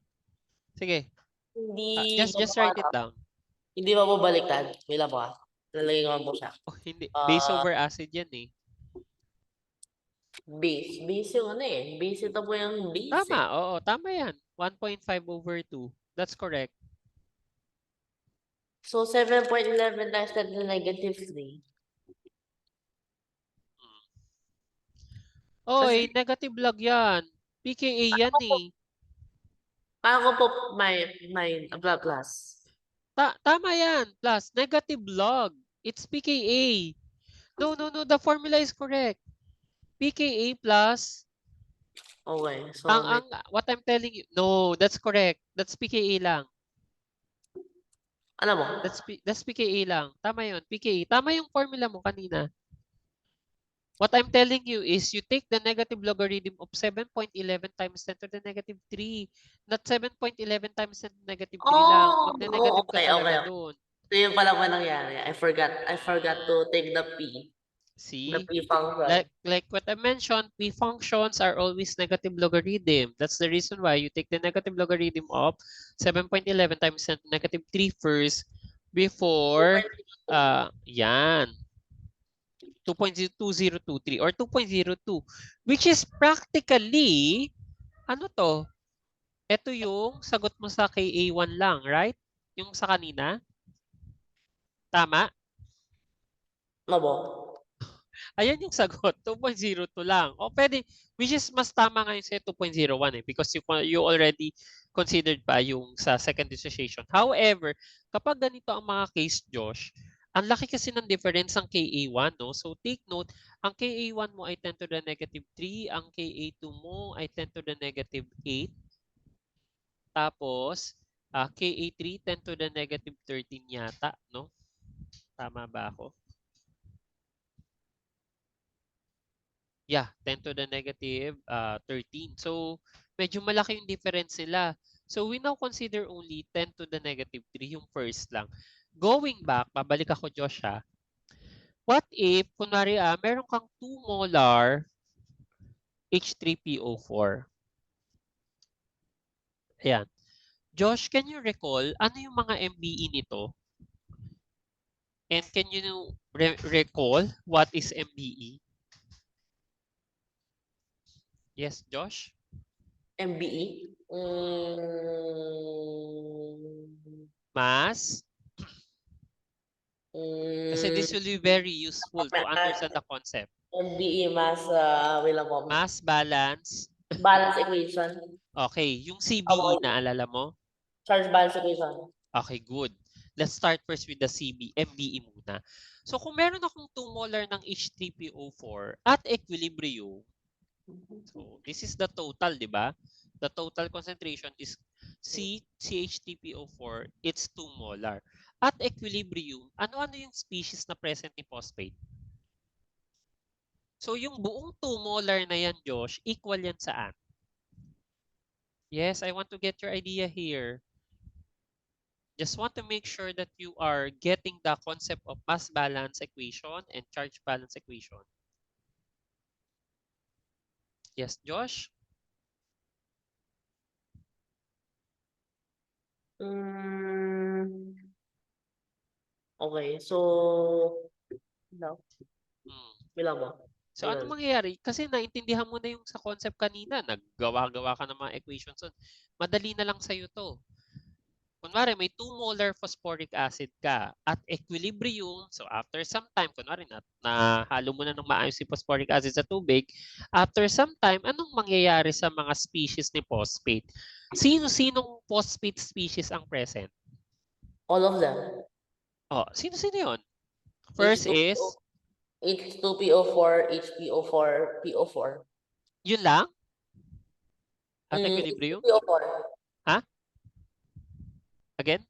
Sige. Hindi Just write it down. Hindi ba po baliktad? Wait lang po ah. Lalagay ko lang po siya. Oh, hindi. Base over acid yan eh. Base. Base yung ano eh. Base ito po yung base Tama, eh. oo. Tama yan. 1.5 over 2. That's correct. So 7.11 times 10 to the negative 3. Oy, Kasi, negative log yan. pKa yan eh. kala ko po may plus. Tama yan. Plus, negative log. It's pKa. No, the formula is correct. pKa plus, Okay, so what I'm telling you, no, that's correct. That's pKa lang. alam mo, That's pKa lang. Tama yun, pKa. Tama yung formula mo kanina. What I'm telling you is you take the negative logarithm of 7.11 times 10 to the negative 3. Not 7.11 times 10 to the negative 3 lang. Magne-negative ka okay. talaga doon. So, yun pala ba nangyari? I forgot to take the See? P function. Like what I mentioned, p functions are always negative logarithm. That's the reason why you take the negative logarithm of 7.11 times 10 to the negative 3 first before, yan. 2.2023 or 2.02, which is practically, ano to? Ito yung sagot mo sa KA1 lang, right? Yung sa kanina? Tama? Ano? Ayan yung sagot, 2.02 lang. O pwede, which is mas tama ngayon sa 2.01 eh, because you already considered pa yung sa second dissociation. However, kapag ganito ang mga case, Josh, ang laki kasi ng difference ng KA1, no? So take note, ang KA1 mo ay 10 to the negative 3, ang KA2 mo ay 10 to the negative 8. Tapos, KA3, 10 to the negative 13 yata, no? Tama ba ako? Yeah, 10 to the negative 13. So, medyo malaki yung difference nila. So, we now consider only 10 to the negative 3, yung first lang. Going back, babalik ako, Josh, ha? What if, kunwari, meron kang 2 molar H3PO4? Ayan. Josh, can you recall, ano yung mga MBE nito? And can you recall what is MBE? Yes, Josh? MBE? Mass? Kasi this will be very useful to understand the concept. MBE mass, Mass balance. balance equation. Okay, yung CBE na alala mo? Charge balance equation. Okay, good. Let's start first with the MBE muna. So kung meron akong 2 molar ng H3PO4 at equilibrium, so this is the total, di ba? The total concentration is CH3PO4, it's 2 molar. At equilibrium, ano-ano yung species na present ni phosphate? So yung buong 2 molar na yan, Josh, equal yan saan? Yes, I want to get your idea here. Just want to make sure that you are getting the concept of mass balance equation and charge balance equation. Yes, Josh? Okay, so no. Bilang mo. So ano mangyayari? Kasi naintindihan mo na yung sa concept kanina, naggawa-gawa ka ng mga equations. Madali na lang sa'yo to. Kunwari, may 2 molar phosphoric acid ka at equilibrium. So after some time, kunwari, nahalo mo na ng maayos si phosphoric acid sa tubig. After some time, anong mangyayari sa mga species ni phosphate? Sino-sinong phosphate species ang present? All of them. Oh, sino-sino yun? First is? H2PO4, HPO4, PO4. Yun lang? At equilibrium? H2PO4. Ha? Again?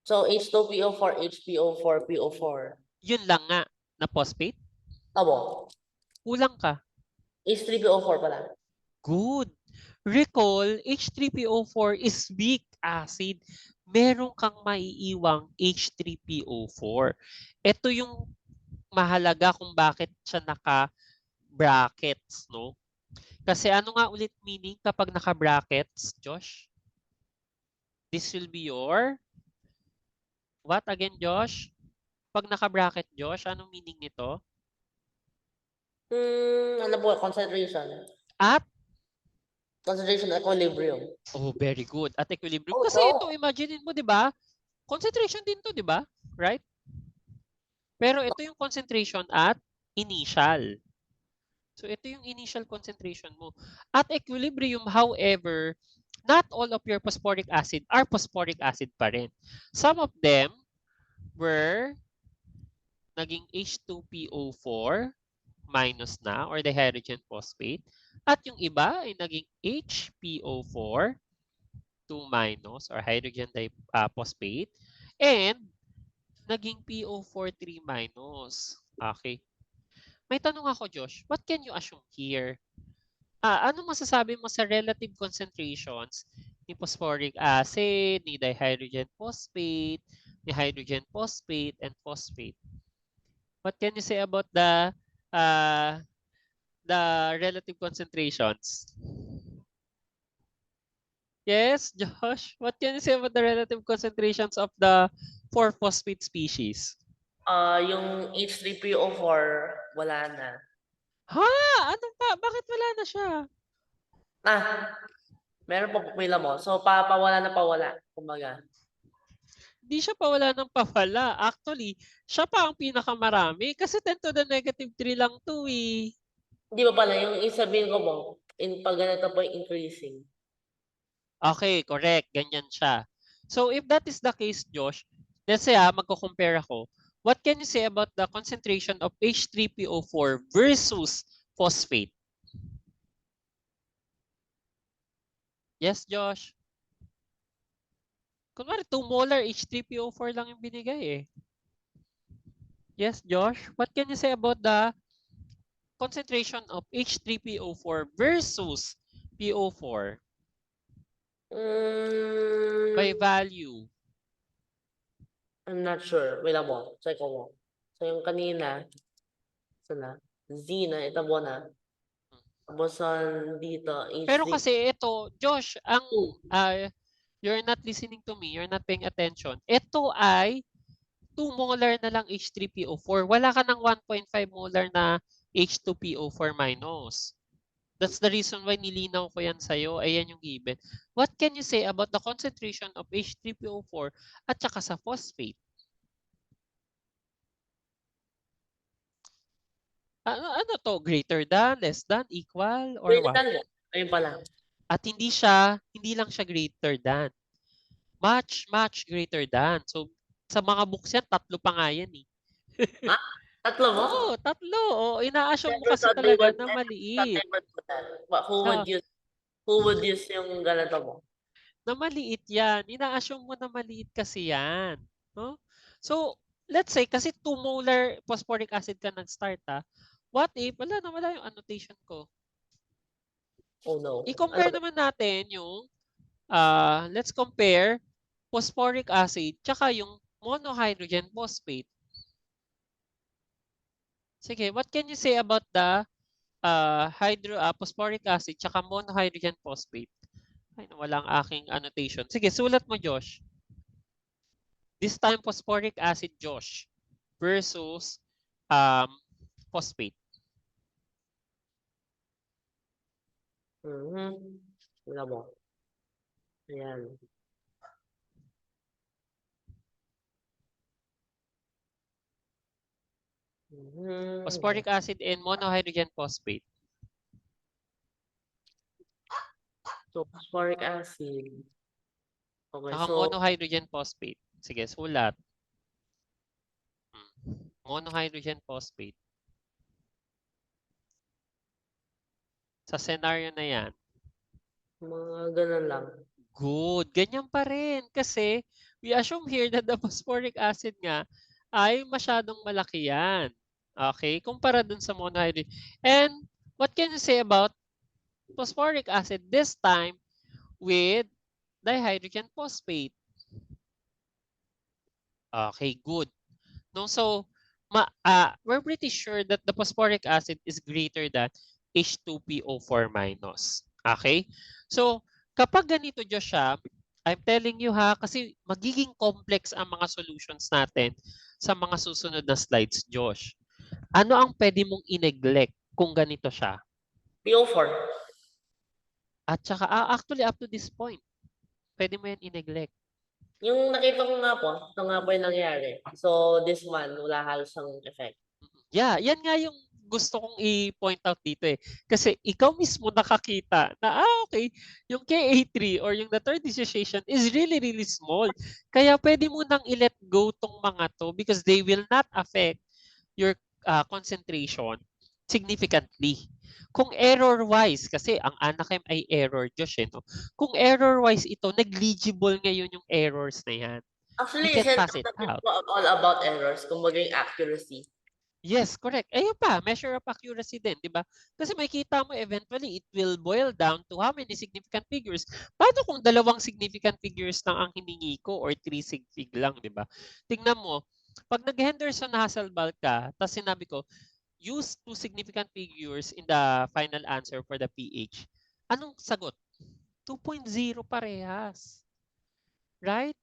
So, H2PO4, HPO4, PO4. Yun lang nga na phosphate? Abo. Kulang ka. H3PO4 pala. Good. Recall, H3PO4 is weak acid. Meron kang maiiwang H3PO4. Ito yung mahalaga kung bakit siya naka-brackets, no? Kasi ano nga ulit meaning kapag naka-brackets, Josh? This will be your what again, Josh? Pag naka-bracket, Josh, anong meaning nito? Ano po, concentration. At? Concentration equilibrium. Oh, very good. At equilibrium. Kasi ito, imagine mo, di ba? Concentration din to, di ba? Right? Pero ito yung concentration at initial. So, ito yung initial concentration mo. At equilibrium, however, not all of your phosphoric acid are phosphoric acid pa rin. Some of them were naging H2PO4 minus na or dihydrogen phosphate. At yung iba ay naging HPO4 2 minus or hydrogen phosphate and naging PO4 3 minus. Okay. May tanong ako, Josh. What can you assume here? Ano masasabi mo sa relative concentrations ni phosphoric acid, ni dihydrogen phosphate, ni hydrogen phosphate, and phosphate? What can you say about uh, the relative concentrations? Yes, Josh. What can you say about the relative concentrations of the 4-phosphate species? Yung H3PO4, wala na. Ha? Ano pa? Bakit wala na siya? Meron pa pumila mo. So, pawala na pawala. Kumbaga. Hindi siya pawala ng pawala. Actually, siya pa ang pinakamarami kasi 10 to the negative 3 lang to eh. Hindi ba pala, yung isabihin ko mo, pag ganito po yung increasing. Okay, correct. Ganyan siya. So, if that is the case, Josh, let's say magko-compare ako. What can you say about the concentration of H3PO4 versus phosphate? Yes, Josh? Kunwari, 2 molar H3PO4 lang yung binigay eh. Yes, Josh? What can you say about the concentration of H3PO4 versus PO4 by value? I'm not sure. Wait lang mo. Check ko mo. So, yung kanina, sana, Z na, itabo na. Tapos dito, Pero H3. kasi ito, Josh, ang you're not listening to me, you're not paying attention. Ito ay 2 molar na lang H3PO4. Wala ka ng 1.5 molar na H2PO4 minus. That's the reason why nilinaw ko yan sa'yo. Ayan yung given. What can you say about the concentration of H3PO4 at saka sa phosphate? Ano to? Greater than, less than, equal, or Wait what? lang. Ayun pala. At hindi lang siya greater than. Much, much greater than. So, sa mga books yan, 3 pa nga yan eh. Tatlo mo? Oo, 3. Oo, ina-assume mo Never kasi thought they talaga would, na thought they maliit. would do that. But who Ah, would use yung ganito mo? na maliit yan. Ina-assume mo na maliit kasi yan. No? So, let's say, kasi 2 molar phosphoric acid ka nag-start What if, wala yung annotation ko. Oh no. I-compare naman natin yung, let's compare phosphoric acid tsaka yung monohydrogen phosphate. Sige, what can you say about the phosphoric acid tsaka monohydrogen phosphate? Ay, wala ang aking annotation. Sige, sulat mo, Josh. This time, phosphoric acid, Josh, versus phosphate. Wala mo. Ayan. Phosphoric acid and monohydrogen phosphate. So, phosphoric acid. Okay, Saka so, monohydrogen phosphate. Sige, sulat. Monohydrogen phosphate. Sa scenario na yan. mga ganun lang. Good. Ganyan pa rin. Kasi we assume here that the phosphoric acid nga ay masyadong malaki yan. Okay? Kumpara dun sa monohydrogen. And what can you say about phosphoric acid this time with dihydrogen phosphate? Okay, good. No, so we're pretty sure that the phosphoric acid is greater than H2PO4 minus. Okay? So, kapag ganito Josh I'm telling you kasi magiging complex ang mga solutions natin sa mga susunod na slides, Josh. Ano ang pwede mong i-neglect kung ganito siya? PO4. At saka, actually up to this point, pwede mo yan i-neglect. Yung nakita ko nga po, ito nga po yung nangyari. So, this one, wala halos ang effect. Yeah, yan nga yung gusto kong i-point out dito eh. Kasi ikaw mismo nakakita na, okay, yung Ka3 or yung the third dissociation is really, really small. Kaya pwede mo nang i-let go tong mga to because they will not affect your concentration significantly. Kung error-wise, kasi ang Anakim ay error, Josh, no? Kung error-wise ito, negligible ngayon yung errors na yan. You Actually, can isn't pass it that out. all about errors, kumbaga yung accuracy? Yes, correct. Ayun pa, measure of accuracy din, di ba? Kasi makikita mo eventually, it will boil down to how many significant figures. Paano kung dalawang significant figures lang ang hiningi ko or 3 sig fig lang, di ba? Tingnan mo, pag nag-Henderson-Hasselbalch ka, tapos sinabi ko, use 2 significant figures in the final answer for the pH. Anong sagot? 2.0 parehas. Right?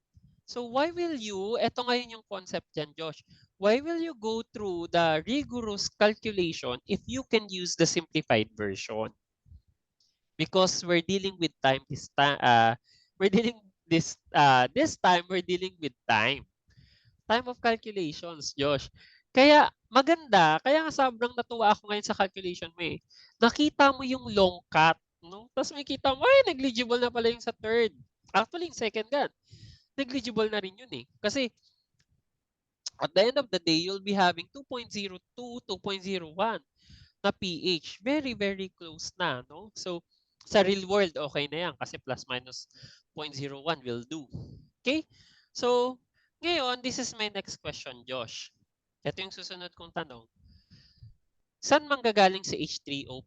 So why will you, eto ngayon yung concept dyan, Josh, why will you go through the rigorous calculation if you can use the simplified version? Because we're dealing with time this time, we're dealing this time we're dealing with time. Time of calculations, Josh. Kaya maganda, kaya nga sobrang natuwa ako ngayon sa calculation mo eh. Nakita mo yung long cut, no? Tapos makita mo, ay, negligible na pala yung sa third. Actually, yung second gan, negligible na rin yun eh. Kasi at the end of the day, you'll be having 2.02, 2.01 na pH. Very, very close na, no? So, sa real world, okay na yan kasi plus minus 0.01 will do. Okay? So, ngayon, this is my next question, Josh. Ito yung susunod kong tanong. Saan manggagaling si H3O+?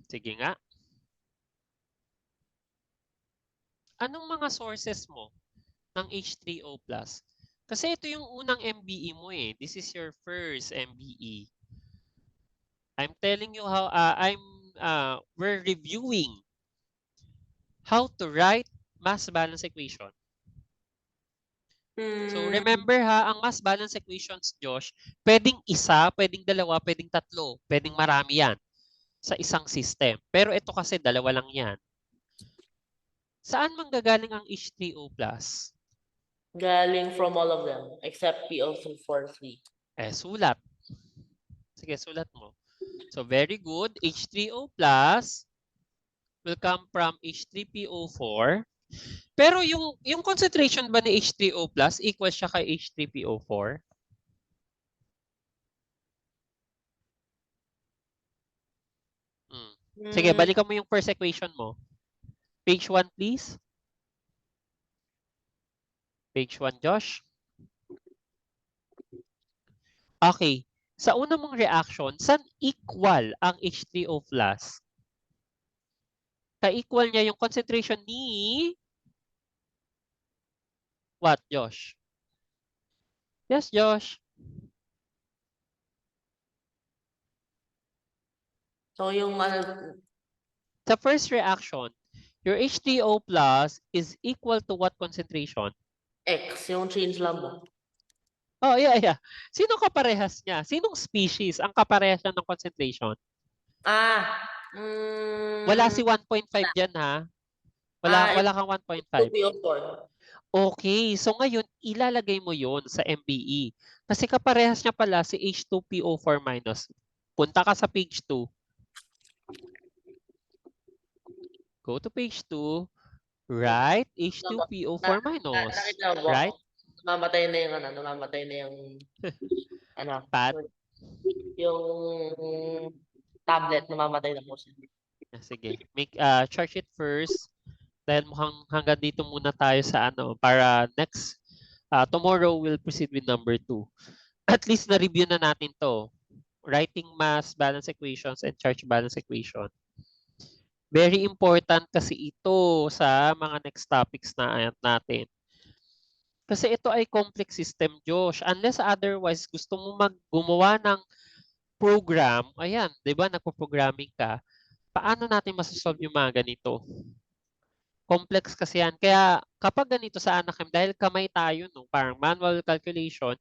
Sige nga. Anong mga sources mo ng H3O+? Kasi ito yung unang MBE mo eh. This is your first MBE. I'm telling you how we're reviewing how to write mass balance equation. So remember ha, ang mass balance equations, Josh, pwedeng isa, pwedeng dalawa, pwedeng tatlo, pwedeng marami yan sa isang system. Pero ito kasi dalawa lang yan. Saan manggagaling ang H3O+? Galing from all of them, except PO243. Sulat. Sige, sulat mo. So very good. H3O+ will come from H3PO4. Pero yung concentration ba ni H3O+ equal siya kay H3PO4? Sige, balikan mo yung first equation mo. Page 1, please. Page 1, Josh. Okay. Sa una mong reaction, saan equal ang H3O+? Ka-equal niya yung concentration ni... What, Josh? Yes, Josh. So yung Sa first reaction, your H3O+ is equal to what concentration? X, yung change lang mo. Oh, yeah. Sino kaparehas niya? Sinong species ang kaparehas niya ng concentration? Wala si 1.5 dyan ha. Wala kang 1.5. 2PO4. Okay, so ngayon ilalagay mo yon sa MBE. Kasi kaparehas niya pala si H2PO4 minus. Punta ka sa page 2. Go to page 2. Write H2PO4 minus. Nakita mo, Right? namamatay na yung namamatay na yung Pad? yung tablet, namamatay na po siya. Sige. Charge it first. Dahil mukhang hanggang dito muna tayo sa para next tomorrow we'll proceed with number 2. At least na-review na natin to. Writing mass balance equations and charge balance equation. Very important kasi ito sa mga next topics na natin. Kasi ito ay complex system, Josh. Unless otherwise gusto mo gumawa ng program, ayan, 'di ba, nagpo-programming ka, paano natin masosolve yung mga ganito? Complex kasi yan. Kaya kapag ganito sa Anakim, dahil kamay tayo, no, parang manual calculation,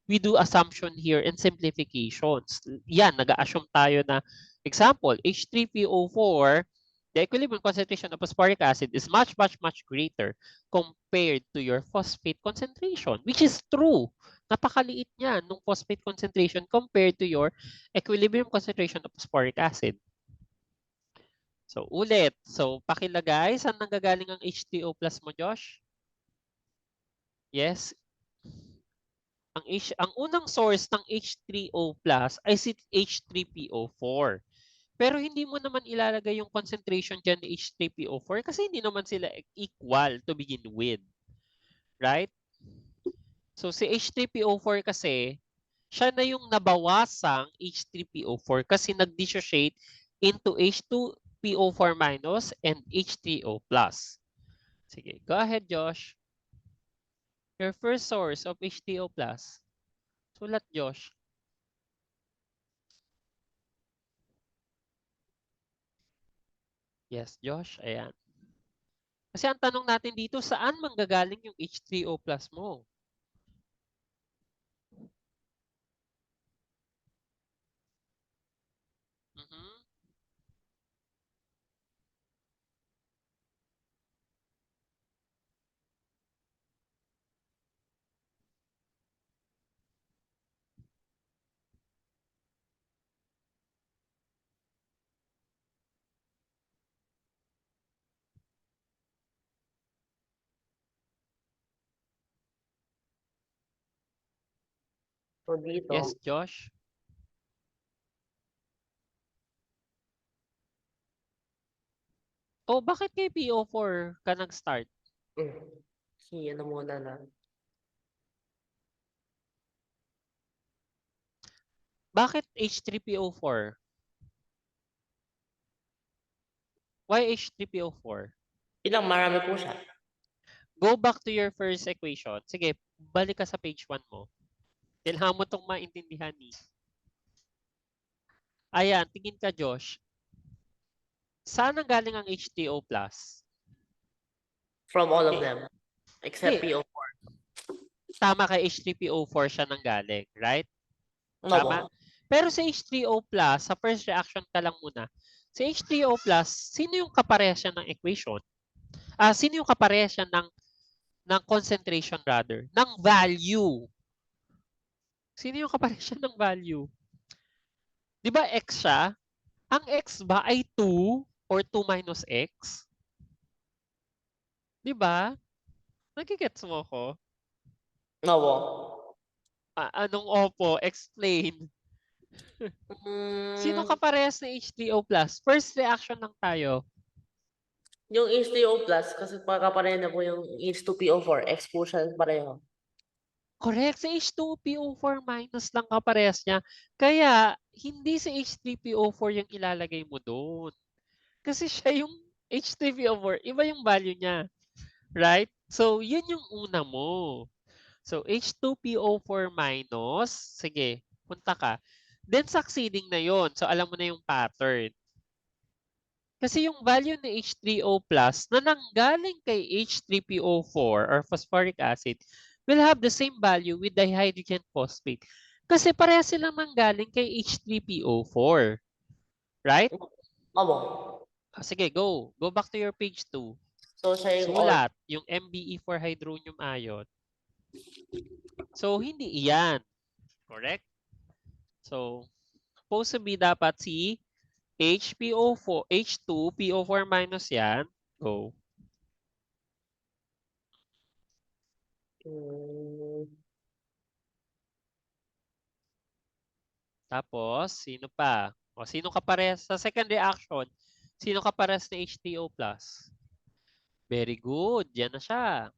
we do assumption here and simplifications. Yan, nag-assume tayo na, example, H3PO4, the equilibrium concentration of phosphoric acid is much, much, much greater compared to your phosphate concentration, which is true. Napakaliit niya nung phosphate concentration compared to your equilibrium concentration of phosphoric acid. So, ulit. So, pakilagay. Saan nanggagaling ang H3O plus mo, Josh? Yes. Ang unang source ng H3O plus ay si H3PO4. Pero hindi mo naman ilalagay yung concentration dyan ni H3PO4 kasi hindi naman sila equal to begin with. Right? So, si H3PO4 kasi, siya na yung nabawasang H3PO4 kasi nag-dissociate into H2PO4 minus and H3O plus. Sige, go ahead, Josh. Your first source of H3O plus. Sulat, Josh. Yes, Josh. Ayan. Kasi ang tanong natin dito, saan manggagaling yung H3O plus mo? Mhm. So dito, Yes, Josh. Oh, bakit kay PO4 ka nag-start? si ano muna na. Bakit H3PO4? Why H3PO4? Ilang marami po siya. Go back to your first equation. Sige, balik ka sa page 1 mo. Kailangan mo itong maintindihan ni. Ayan, tingin ka, Josh. Saan ang galing ang H3O plus? From all of Eh, them. Except Hindi. PO4. Tama kay H3PO4 siya nang galing, right? Ano po? Tama? Pero sa H3O plus, sa first reaction ka lang muna. Sa H3O plus, sino yung kaparehas siya ng equation? Sino yung kaparehas siya ng concentration rather? Ng value. Sino yung kaparehas siya ng value? Di ba X siya? Ang X ba ay 2 or 2 minus X? Di ba? Nagigets mo ko? Ano po? Anong opo? Explain. Sino kaparehas na H3O plus? First reaction lang tayo. Yung H3O plus, kasi pagkapareho na po yung H2PO4, X po siya pareho. Correct. Sa H2PO4 minus lang kaparehas niya. Kaya, hindi sa H3PO4 yung ilalagay mo doon. Kasi siya yung H3PO4. Iba yung value niya. Right? So, yun yung una mo. So, H2PO4 minus. Sige, punta ka. Then, succeeding na yon. So, alam mo na yung pattern. Kasi yung value ni H3O plus na nanggaling kay H3PO4 or phosphoric acid will have the same value with dihydrogen phosphate. Kasi pareha silang nanggaling kay H3PO4. Right? Ano? Sige, go. Go back to your page 2. So, siya yung Sulat yung MBE for hydronium ion. So, hindi iyan. Correct? So, supposed to be dapat si HPO4, H2, PO4 minus yan. Go. Tapos, sino pa? O, sino kaparehas sa second reaction? Sino kaparehas na H3O plus? Very good. Yan na siya.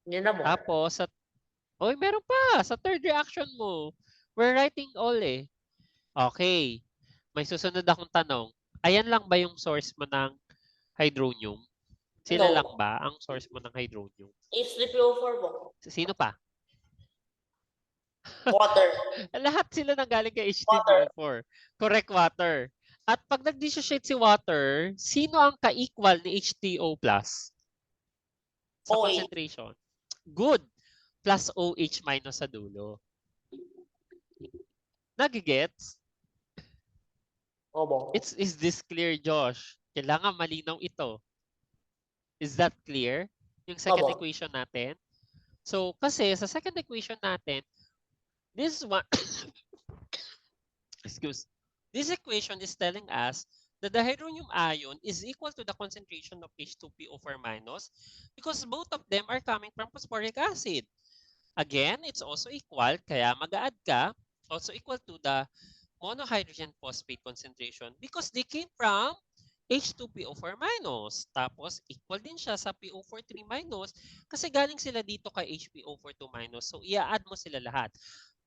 Yan na po. Tapos, oy, meron pa. Sa third reaction mo. We're writing all eh. Okay. May susunod akong tanong. Ayan lang ba yung source mo ng hydronium? Sila lang No. ba ang source mo ng hydronium? H3PO4 po. Sino pa? Water. Lahat sila nanggaling kay Water. H3PO4. Correct, water. At pag nag-dissociate si water, sino ang ka-equal ni H3O plus? Sa OH. concentration. Good. Plus OH minus sa dulo. Nagigets? Obo. Is this clear, Josh? Kailangan malinaw ito. Is that clear? Yung second Obo. equation natin? So, kasi sa second equation natin, this one, excuse, this equation is telling us that the hydronium ion is equal to the concentration of H2PO4 minus because both of them are coming from phosphoric acid. Again, it's also equal, kaya mag-add ka, also equal to the monohydrogen phosphate concentration because they came from H2PO4 minus. Tapos, equal din siya sa PO43 minus kasi galing sila dito kay HPO42 minus. So, i-add mo sila lahat.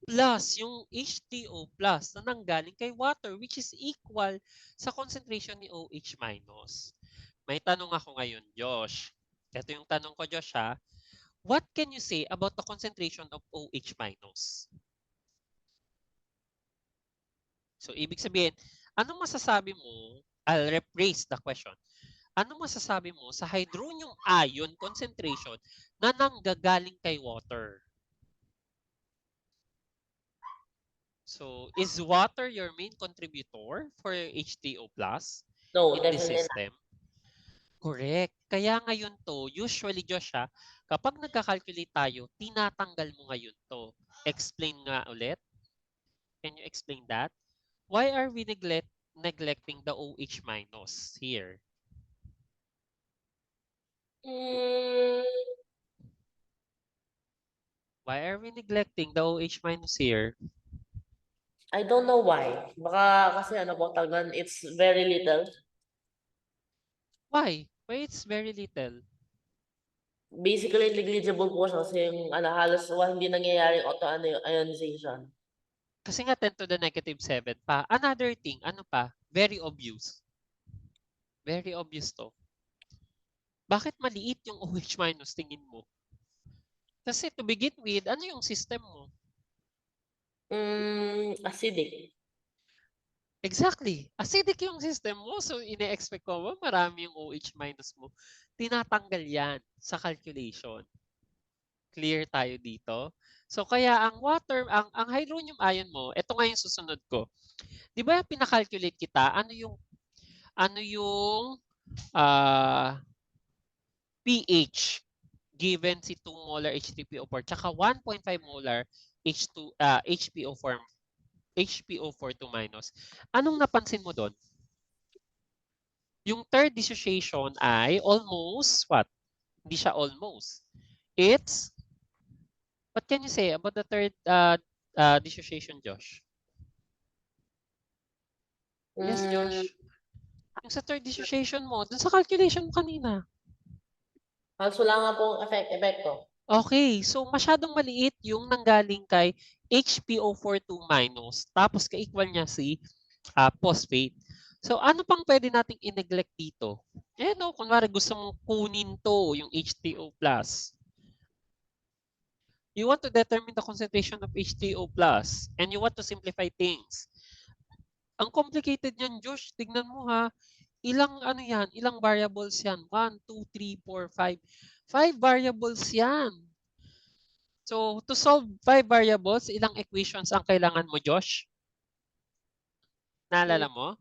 Plus, yung H2O plus na nanggaling kay water which is equal sa concentration ni OH minus. May tanong ako ngayon, Josh. Ito yung tanong ko, Josh, ha? What can you say about the concentration of OH minus? So, ibig sabihin, anong masasabi mo? I'll rephrase the question. Anong masasabi mo sa hydronium ion concentration na nanggagaling kay water? So, is water your main contributor for H2O plus No, in this definitely not. system? Correct. Kaya ngayon to, usually Josh kapag nagka-calculate tayo, tinatanggal mo ngayon to. Explain nga ulit. Can you explain that? Why are we neglecting the OH minus here? Mm, Why are we neglecting the OH minus here? I don't know why. Baka kasi ano po, tagan, it's very little. Why? Why it's very little? Basically, negligible po siya kasi yung halos hindi nangyayaring auto-ionization. Kasi nga 10 to the negative 7 pa. Another thing, ano pa? Very obvious. Very obvious to. Bakit maliit yung OH minus tingin mo? Kasi to begin with, ano yung system mo? Acidic. Exactly. Acidic yung system mo. So, ine-expect ko ba marami yung OH minus mo? Tinatanggal yan sa calculation. Clear tayo dito? So, kaya ang water, ang hydronium ion mo, ito nga yung susunod ko. Di ba pinakalculate kita, ano yung pH given si 2 molar H3PO4 tsaka 1.5 molar HPO4 HPO42 minus. Anong napansin mo doon? Yung third dissociation ay almost what? Hindi siya almost. It's what can you say about the third dissociation, Josh? Yes, Josh. Yung sa third dissociation mo, dun sa calculation mo kanina. Halos wala nga pong epekto. Okay, so masyadong maliit yung nanggaling kay HPO42 minus tapos ka-equal niya si phosphate. So ano pang pwede nating i-neglect dito? Eh no, kunwari gusto mong kunin to, yung H2O plus. You want to determine the concentration of H2O plus and you want to simplify things. Ang complicated niyan, Josh. Tignan mo ha. Ilang ano yan? Ilang variables yan? 1, 2, 3, 4, 5. 5 variables yan. So, to solve 5 variables, ilang equations ang kailangan mo, Josh? Naalala mo?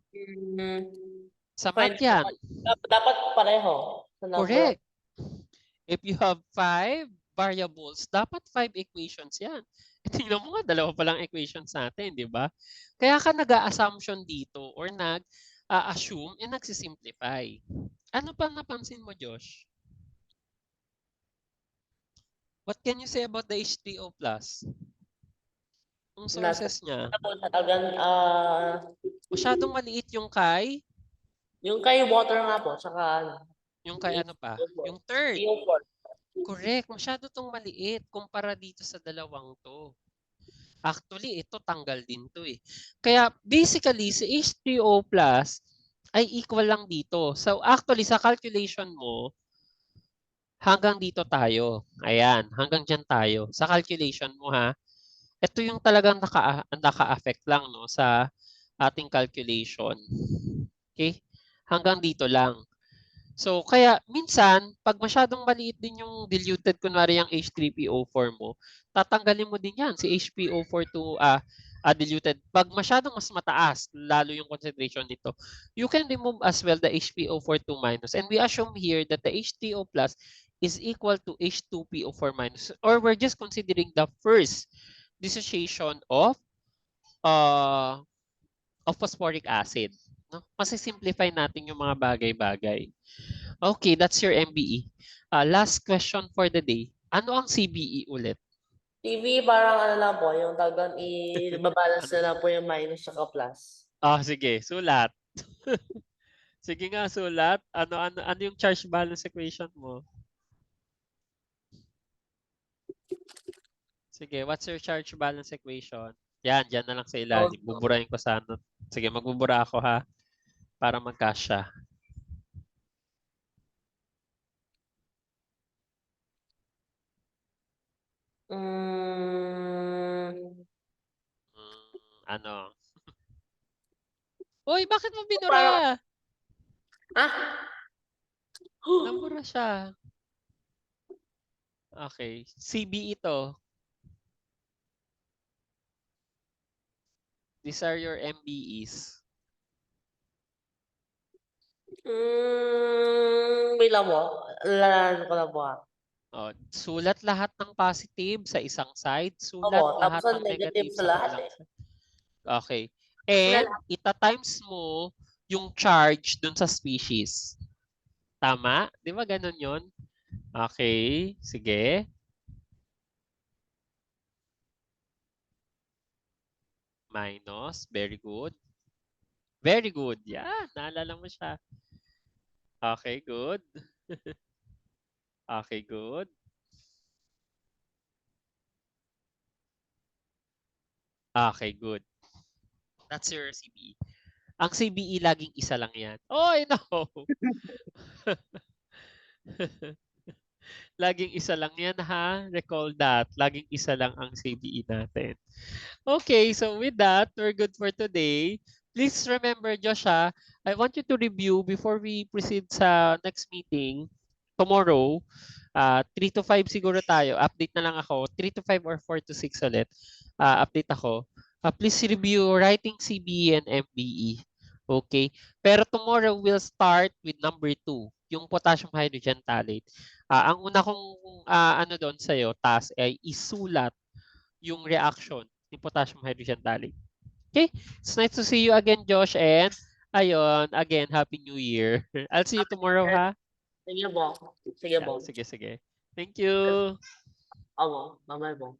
Sa Fine. math yan. Dapat pareho sa number. Correct. If you have 5 variables, dapat 5 equations yan. Tingnan mo nga, dalawa pa lang equations natin, di ba? Kaya ka nag-a-assumption dito or nag-assume and nagsisimplify. Ano pa napansin mo, Josh? What can you say about the H2O plus? Yung sources niya. Masyadong maliit yung kay? Yung kay water nga po, saka Yung kay ano pa? Yung third. PO4. Correct. Masyado tong maliit kumpara dito sa dalawang to. Actually, ito tanggal din to eh. Kaya basically, si H2O plus ay equal lang dito. So actually, sa calculation mo, hanggang dito tayo. Ayan, hanggang dyan tayo. Sa calculation mo ha, ito yung talagang naka-affect lang no, sa ating calculation. Okay? Hanggang dito lang. So, kaya minsan, pag masyadong maliit din yung diluted, kunwari yung H3PO4 mo, tatanggalin mo din yan, si HPO4 to diluted. Pag masyadong mas mataas, lalo yung concentration nito, you can remove as well the HPO42 minus. And we assume here that the H2O plus is equal to H2PO4 minus, or we're just considering the first dissociation of phosphoric acid. No? Masisimplify natin yung mga bagay-bagay. Okay, that's your MBE. Last question for the day. Ano ang CBE ulit? TV parang ano lang po, yung tawag doon, i-babalance Ano? na lang po yung minus tsaka plus. Sige, sulat. Sige nga, sulat. Ano yung charge balance equation mo? Sige, what's your charge balance equation? Yan, dyan na lang sa ilalim. Buburahin ko sa ano. Sige, magbubura ako ha. Para magkasya. Ano? Uy, bakit mo Parang, binura? ah? Nabura siya. Okay. CBE to. These are your MBEs. Wait lang po. Lalaman ko lang po ah. Sulat lahat ng positive sa isang side. Sulat Opo, lahat tapos ang ng negative negative sa sa lahat kabilang eh. side. Okay. And ita-times mo yung charge dun sa species. Tama? Di ba ganun yun? Okay. Sige. Minus. Very good. Very good. Yeah, naalala mo siya. Okay, good. Okay, good. Okay, good. That's your CBE. Ang CBE laging isa lang yan. Oh, I know. Laging isa lang yan ha. Recall that. Laging isa lang ang CBE natin. Okay, so with that, we're good for today. Please remember, Josh, I want you to review before we proceed sa next meeting tomorrow. 3 to 5 siguro tayo. Update na lang ako. 3 to 5 or 4 to 6 ulit. Update ako. Please review writing CBE and MBE. Okay? Pero tomorrow we'll start with number 2, yung potassium hydrogen phthalate. Ang una kong ano doon sa'yo, task ay isulat yung reaction ni potassium hydrogen phthalate. Okay? It's nice to see you again, Josh. And ayun, again, Happy New Year. I'll see you tomorrow, ha? Sige po. Sige Yeah, po. sige. Thank you. Opo, bye-bye po.